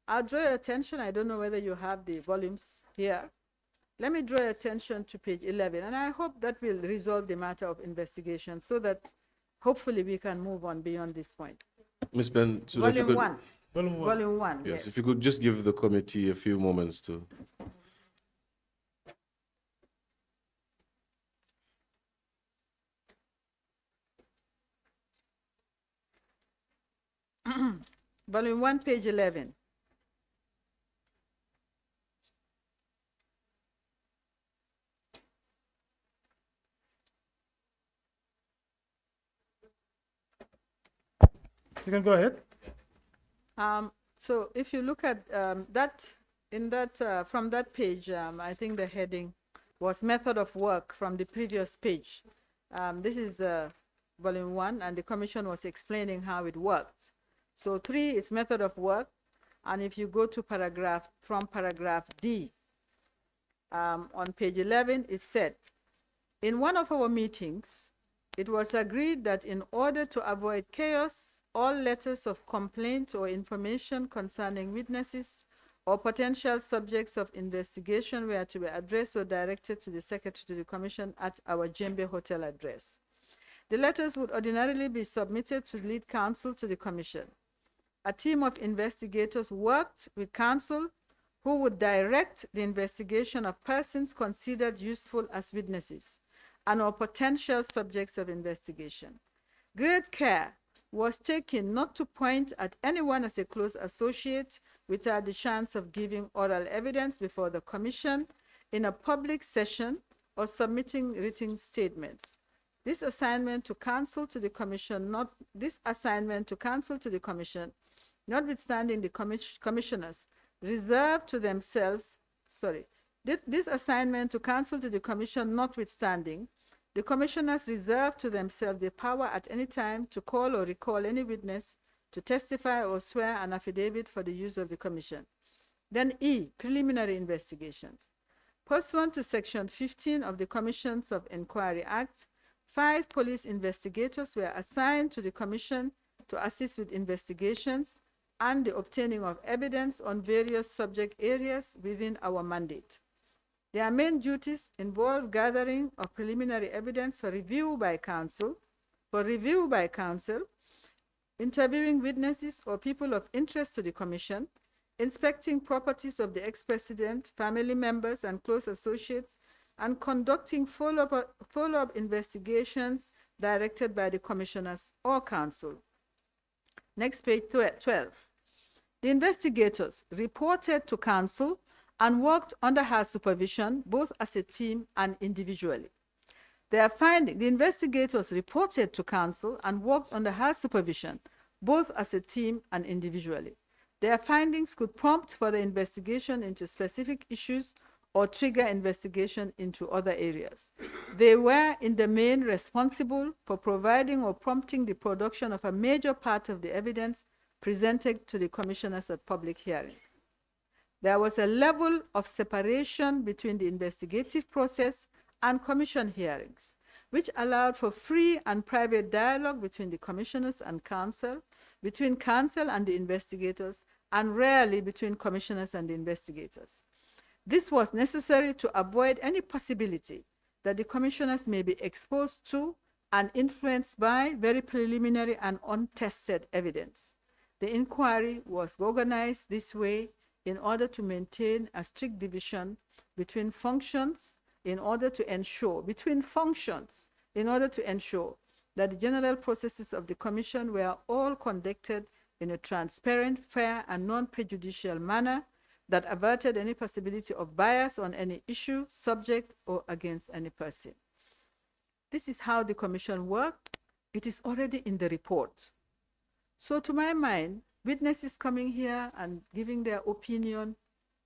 I'll draw your attention, I don't know whether you have the volumes here. Let me draw your attention to page 11, and I hope that will resolve the matter of investigation so that hopefully we can move on beyond this point. Ms. Bensouda, Volume 1. Volume 1. Yes, if you could just give the committee a few moments to. Volume 1, page 11. You can go ahead. So if you look at that, from that page, I think the heading was method of work from the previous page. This is volume 1, and the commission was explaining how it worked. So 3 is method of work, and if you go to paragraph D, on page 11, it said, in one of our meetings, it was agreed that in order to avoid chaos, all letters of complaint or information concerning witnesses or potential subjects of investigation were to be addressed or directed to the Secretary to the Commission at our Jammeh Hotel address. The letters would ordinarily be submitted to lead counsel to the Commission. A team of investigators worked with counsel who would direct the investigation of persons considered useful as witnesses and or potential subjects of investigation. Great care was taken not to point at anyone as a close associate without the chance of giving oral evidence before the Commission in a public session or submitting written statements. This assignment to counsel to the Commission, notwithstanding the commissioners reserved to themselves, this assignment to counsel to the Commission notwithstanding, the commissioners reserve to themselves the power at any time to call or recall any witness to testify or swear an affidavit for the use of the Commission. Then E, preliminary investigations. Pursuant to Section 15 of the Commissions of Inquiry Act, 5 police investigators were assigned to the Commission to assist with investigations and the obtaining of evidence on various subject areas within our mandate. Their main duties involve gathering of preliminary evidence for review by counsel, interviewing witnesses or people of interest to the Commission, inspecting properties of the ex-president, family members, and close associates, and conducting follow-up investigations directed by the commissioners or counsel. Next, page 12. The investigators reported to counsel and worked under her supervision, both as a team and individually. The investigators reported to counsel and worked under her supervision, both as a team and individually. Their findings could prompt further investigation into specific issues or trigger investigation into other areas. They were, in the main, responsible for providing or prompting the production of a major part of the evidence presented to the commissioners at public hearings. There was a level of separation between the investigative process and commission hearings, which allowed for free and private dialogue between the commissioners and counsel, between counsel and the investigators, and rarely between commissioners and the investigators. This was necessary to avoid any possibility that the commissioners may be exposed to and influenced by very preliminary and untested evidence. The inquiry was organized this way in order to maintain a strict division between functions in order to ensure that the general processes of the Commission were all conducted in a transparent, fair, and non-prejudicial manner that averted any possibility of bias on any issue, subject, or against any person. This is how the Commission worked. It is already in the report. So to my mind, witnesses coming here and giving their opinion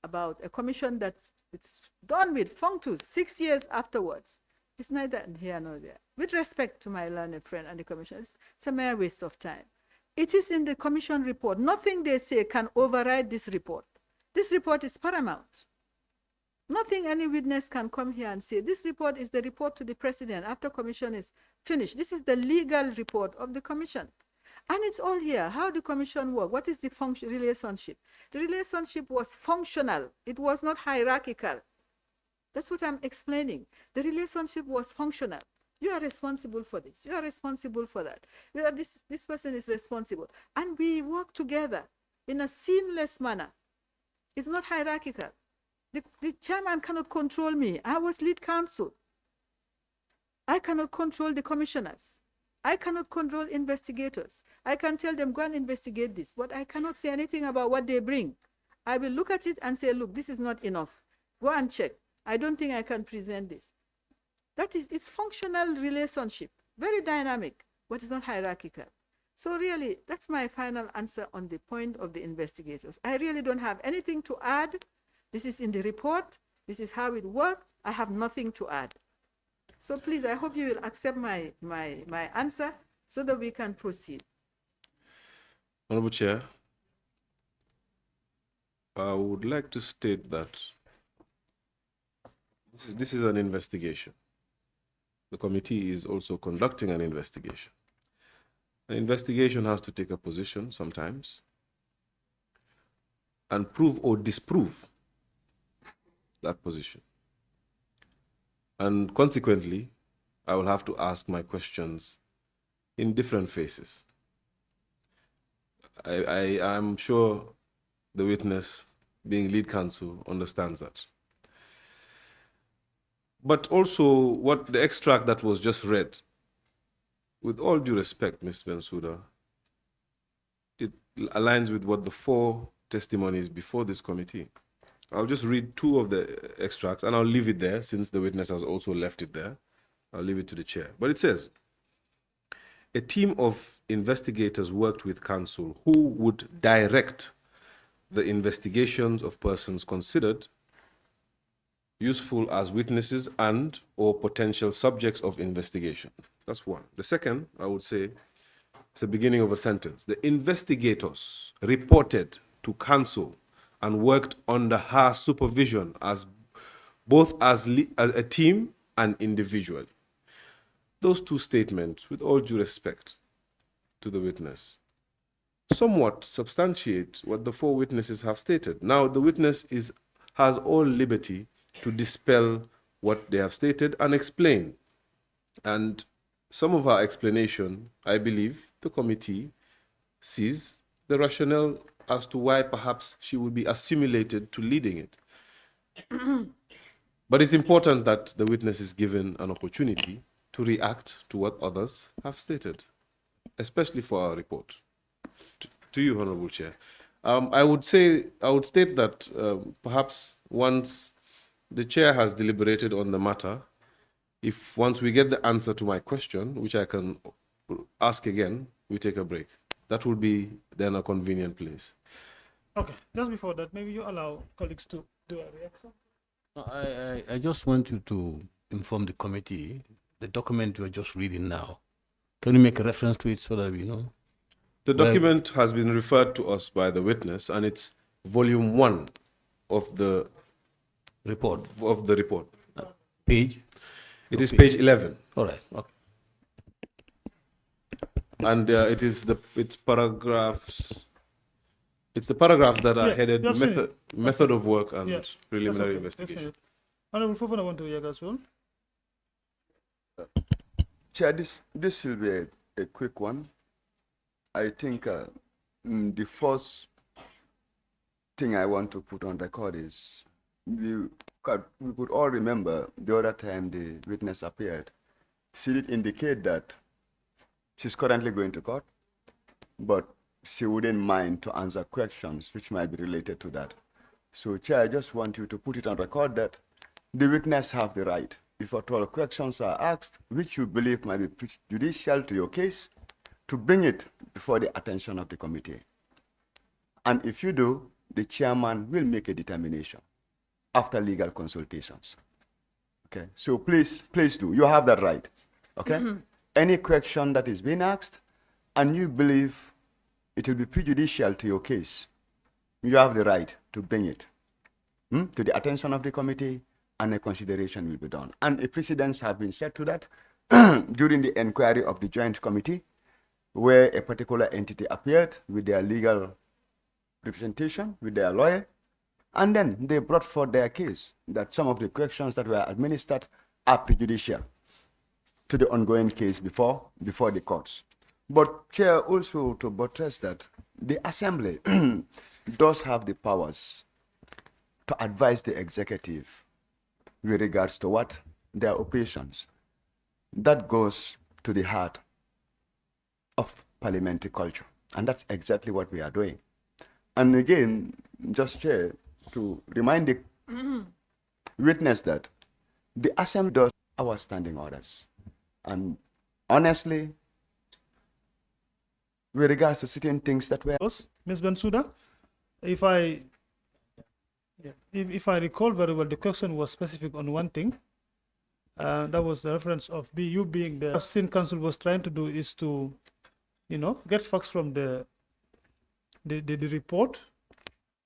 about a commission that it's done with functus 6 years afterwards, it's neither here nor there. With respect to my learned friend and the commission, it's a mere waste of time. It is in the commission report. Nothing they say can override this report. This report is paramount. Nothing any witness can come here and say, this report is the report to the president after commission is finished. This is the legal report of the commission. And it's all here, how the commission works. What is the relationship? The relationship was functional. It was not hierarchical. That's what I'm explaining. The relationship was functional. You are responsible for this. You are responsible for that. This person is responsible. And we work together in a seamless manner. It's not hierarchical. The chairman cannot control me. I was lead counsel. I cannot control the commissioners. I cannot control investigators. I can tell them, go and investigate this, but I cannot say anything about what they bring. I will look at it and say, look, this is not enough. Go and check. I don't think I can present this. That is, it's functional relationship, very dynamic, but it's not hierarchical. So really, that's my final answer on the point of the investigators. I really don't have anything to add. This is in the report. This is how it worked. I have nothing to add. So please, I hope you will accept my answer so that we can proceed. Honorable Chair, I would like to state that this is an investigation. The committee is also conducting an investigation. An investigation has to take a position sometimes and prove or disprove that position. And consequently, I will have to ask my questions in different phases. I am sure the witness, being lead counsel, understands that. But also, what the extract that was just read, with all due respect, Ms. Bensouda, it aligns with what the 4 testimonies before this committee. I'll just read 2 of the extracts, and I'll leave it there since the witness has also left it there. I'll leave it to the chair. But it says, a team of investigators worked with counsel who would direct the investigations of persons considered useful as witnesses and or potential subjects of investigation. That's one. The second, I would say, it's the beginning of a sentence. The investigators reported to counsel and worked under her supervision as both as a team and individually. Those 2 statements, with all due respect to the witness, somewhat substantiate what the 4 witnesses have stated. Now, the witness has all liberty to dispel what they have stated and explain. And some of our explanation, I believe, the committee sees the rationale as to why perhaps she would be assimilated to leading it. But it's important that the witness is given an opportunity to react to what others have stated, especially for our report. To you, Honorable Chair. I would state that perhaps once the chair has deliberated on the matter, once we get the answer to my question, which I can ask again, we take a break. That would be then a convenient place. Okay, just before that, maybe you allow colleagues to do a reaction. I just want you to inform the committee the document you are just reading now. Can you make a reference to it so that we know? The document has been referred to us by the witness, and it's volume 1 of the report. Page? It is page 11. All right. Okay. And it's paragraphs. It's the paragraphs that are headed method of work and preliminary investigation. Honorable Fofana, I want to hear as well. Chair, this will be a quick one. I think the first thing I want to put on record is we could all remember the other time the witness appeared. She did indicate that she's currently going to court, but she wouldn't mind to answer questions which might be related to that. So, Chair, I just want you to put it on record that the witness have the right, if at all questions are asked, which you believe might be prejudicial to your case, to bring it before the attention of the committee. And if you do, the chairman will make a determination after legal consultations. Okay, so please do. You have that right. Okay? Any question that is being asked and you believe it will be prejudicial to your case, you have the right to bring it to the attention of the committee, and a consideration will be done. And a precedents have been set to that during the inquiry of the joint committee, where a particular entity appeared with their legal representation, with their lawyer, and then they brought forth their case that some of the questions that were administered are prejudicial to the ongoing case before the courts. But Chair, also to buttress that, the Assembly does have the powers to advise the executive with regards to what their operations. That goes to the heart of parliamentary culture, and that's exactly what we are doing. And again, just Chair, to remind the witness that the Assembly does our standing orders. And honestly, with regards to certain things that were... Ms. Bensouda, if I Yeah. If I recall very well, the question was specific on one thing. That was the reference of you being the Sin Council was trying to do is to, get facts from the report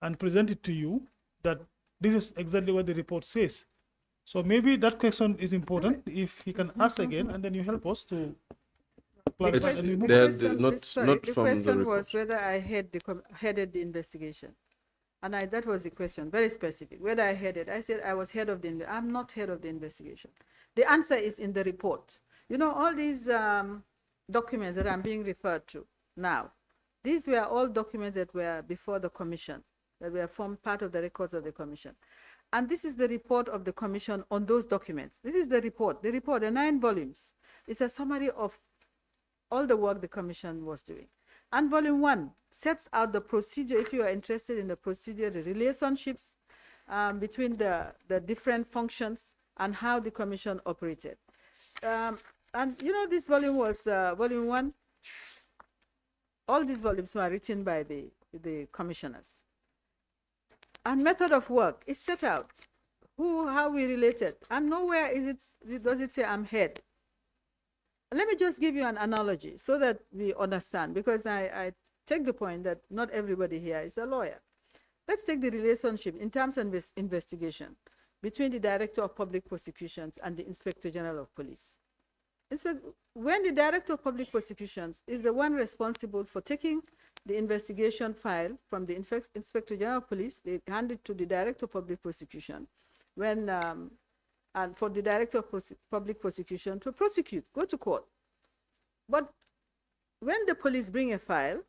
and present it to you that this is exactly what the report says. So maybe that question is important. If he can ask again, and then you help us to clarify. It's And we move there, on. not the from the question report. was whether I headed the investigation. And that was the question, very specific. Whether I headed, I said I was head of I'm not head of the investigation. The answer is in the report. You know, all these documents that I'm being referred to now, these were all documents that were before the commission, that were formed part of the records of the commission. And this is the report of the commission on those documents. This is the report, the 9 volumes. It's a summary of all the work the commission was doing. And volume 1 sets out the procedure, if you are interested in the procedure, the relationships between the different functions and how the commission operated. And you know, this volume was volume 1. All these volumes were written by the commissioners. And method of work is set out, how we related. And nowhere does it say I'm head. Let me just give you an analogy so that we understand, because I take the point that not everybody here is a lawyer. Let's take the relationship in terms of investigation between the Director of Public Prosecutions and the Inspector General of Police. When the Director of Public Prosecutions is the one responsible for taking the investigation file from the Inspector General of Police, they hand it to the Director of Public Prosecution. And for the Director of Public Prosecution to prosecute, go to court. But when the police bring a file,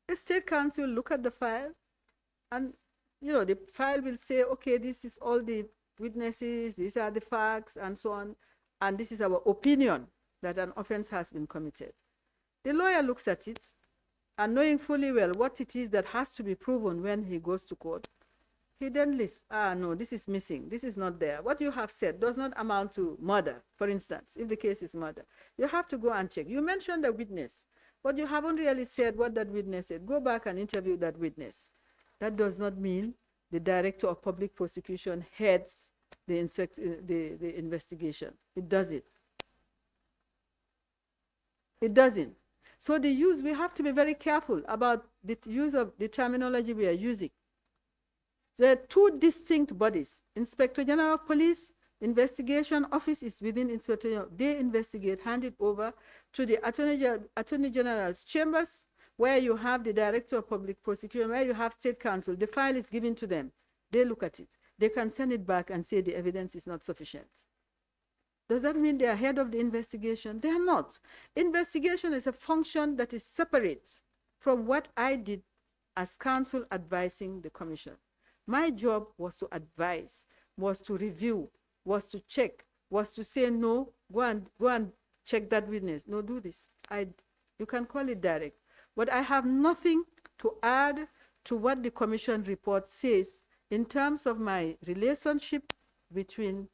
the State Council look at the file, and the file will say, okay, this is all the witnesses, these are the facts, and so on, and this is our opinion that an offense has been committed. The lawyer looks at it, and knowing fully well what it is that has to be proven when he goes to court, he then lists, no, this is missing, this is not there. What you have said does not amount to murder, for instance, if the case is murder. You have to go and check. You mentioned the witness, but you haven't really said what that witness said. Go back and interview that witness. That does not mean the Director of Public Prosecution heads the investigation. It doesn't. It doesn't. So we have to be very careful about the use of the terminology we are using. There are 2 distinct bodies. Inspector General of Police, investigation office is within Inspector General. They investigate, hand it over to the Attorney General's chambers, where you have the Director of Public Prosecution, where you have State Council. The file is given to them. They look at it. They can send it back and say the evidence is not sufficient. Does that mean they are head of the investigation? They are not. Investigation is a function that is separate from what I did as counsel advising the commission. My job was to advise, was to review, was to check, was to say, no, go and check that witness. No, do this. You can call it direct. But I have nothing to add to what the commission report says in terms of my relationship between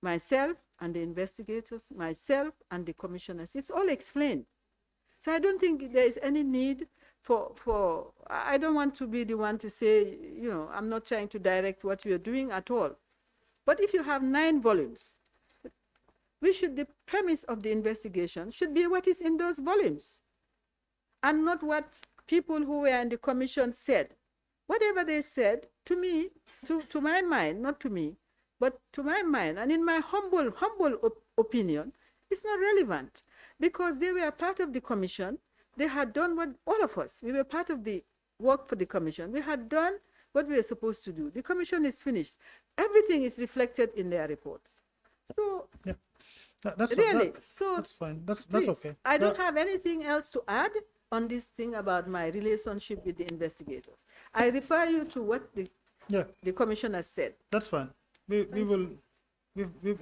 myself and the investigators, myself and the commissioners. It's all explained. So I don't think there is any need I don't want to be the one to say, I'm not trying to direct what you're doing at all. But if you have 9 volumes, the premise of the investigation should be what is in those volumes, and not what people who were in the commission said. Whatever they said, to me, to my mind, not to me, but to my mind, and in my humble opinion, it's not relevant, because they were part of the commission. They had done what all of us, we were part of the work for the commission. We had done what we were supposed to do. The commission is finished. Everything is reflected in their reports. So, yeah, that's fine. That's okay. I don't have anything else to add on this thing about my relationship with the investigators. I refer you to what the commissioner said. That's fine. I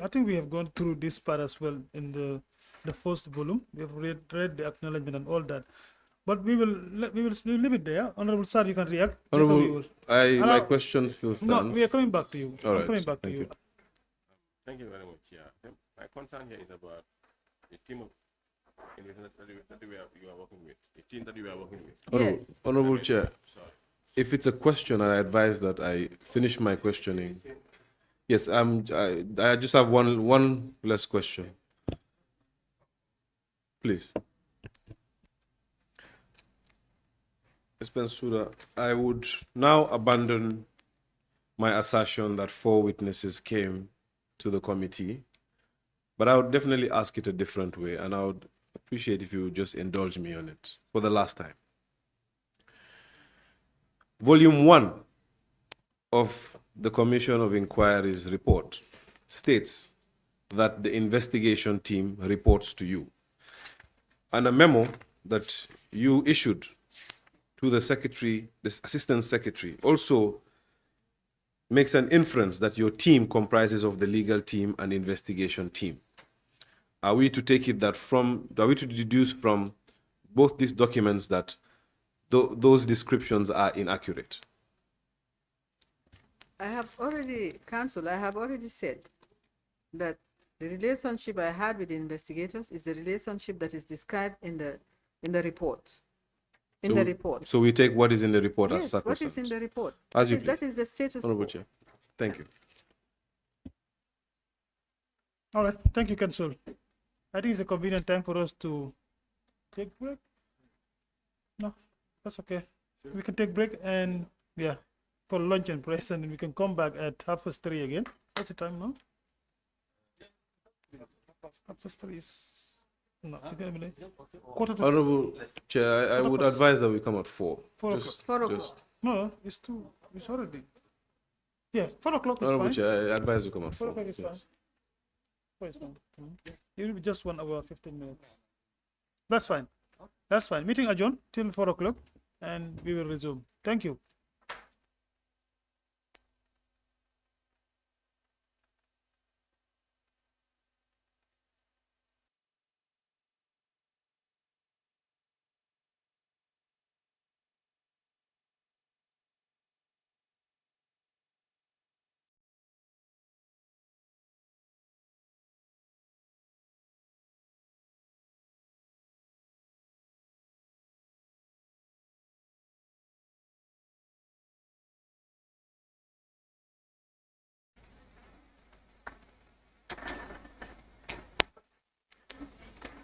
think we have gone through this part as well in the first volume. We have read the acknowledgement and all that, but we will leave it there. Honorable Sir, you can react. Honorable, my question still stands. No, we are coming back to you. All right. Coming back to you. Thank you very much. Yeah, my concern here is about the team of individuals that you are working with, the team that you are working with. Yes. Honorable Chair. Sorry. If it's a question, I advise that I finish my questioning. Yes, I just have one last question. Please. Ms. Bensouda, I would now abandon my assertion that 4 witnesses came to the committee, but I would definitely ask it a different way, and I would appreciate if you would just indulge me on it for the last time. Volume 1 of the Commission of Inquiry's report states that the investigation team reports to you. And a memo that you issued to the secretary, the assistant secretary, also makes an inference that your team comprises of the legal team and investigation team. Are we to take it that are we to deduce from both these documents that those descriptions are inaccurate? I have already, Counsel, I have already said that the relationship I had with the investigators is the relationship that is described in the report. So we take what is in the report as Yes, sacrosanct. what is in the report. As you please. That is the status Honorable quo. Chair. Thank you. All right, thank you, Counsel. I think it's a convenient time for us to take break. No, that's okay. We can take break and for lunch and press, and we can come back at 3:30 again. What's the time now? 3:30 is no. Quarter to Honorable Chair, I would advise that we come at 4. 4 Just- o'clock. 4 o'clock. No, it's 2. It's already. Yeah, 4 o'clock is Honorable fine. Chair, I advise we come at 4 4. o'clock is fine. Yes. 4 is fine. It will be just 1 hour, 15 minutes. That's fine. That's fine. Meeting adjourned till 4 o'clock, and we will resume. Thank you.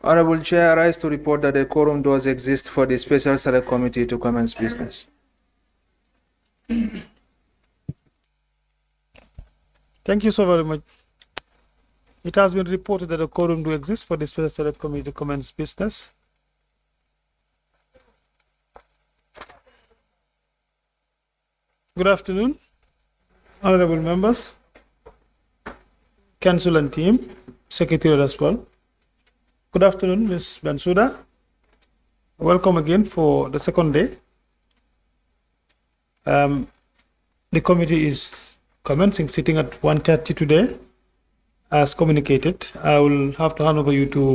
Honorable Chair, I rise to report that a quorum does exist for the Special Select Committee to commence business. Thank you so very much. It has been reported that a quorum do exist for the Special Select Committee to commence business. Good afternoon, honorable members, council and team, secretariat as well. Good afternoon, Ms. Bensouda. Welcome again for the second day. The committee is commencing sitting at 1:30 today. As communicated, I will have to hand over you to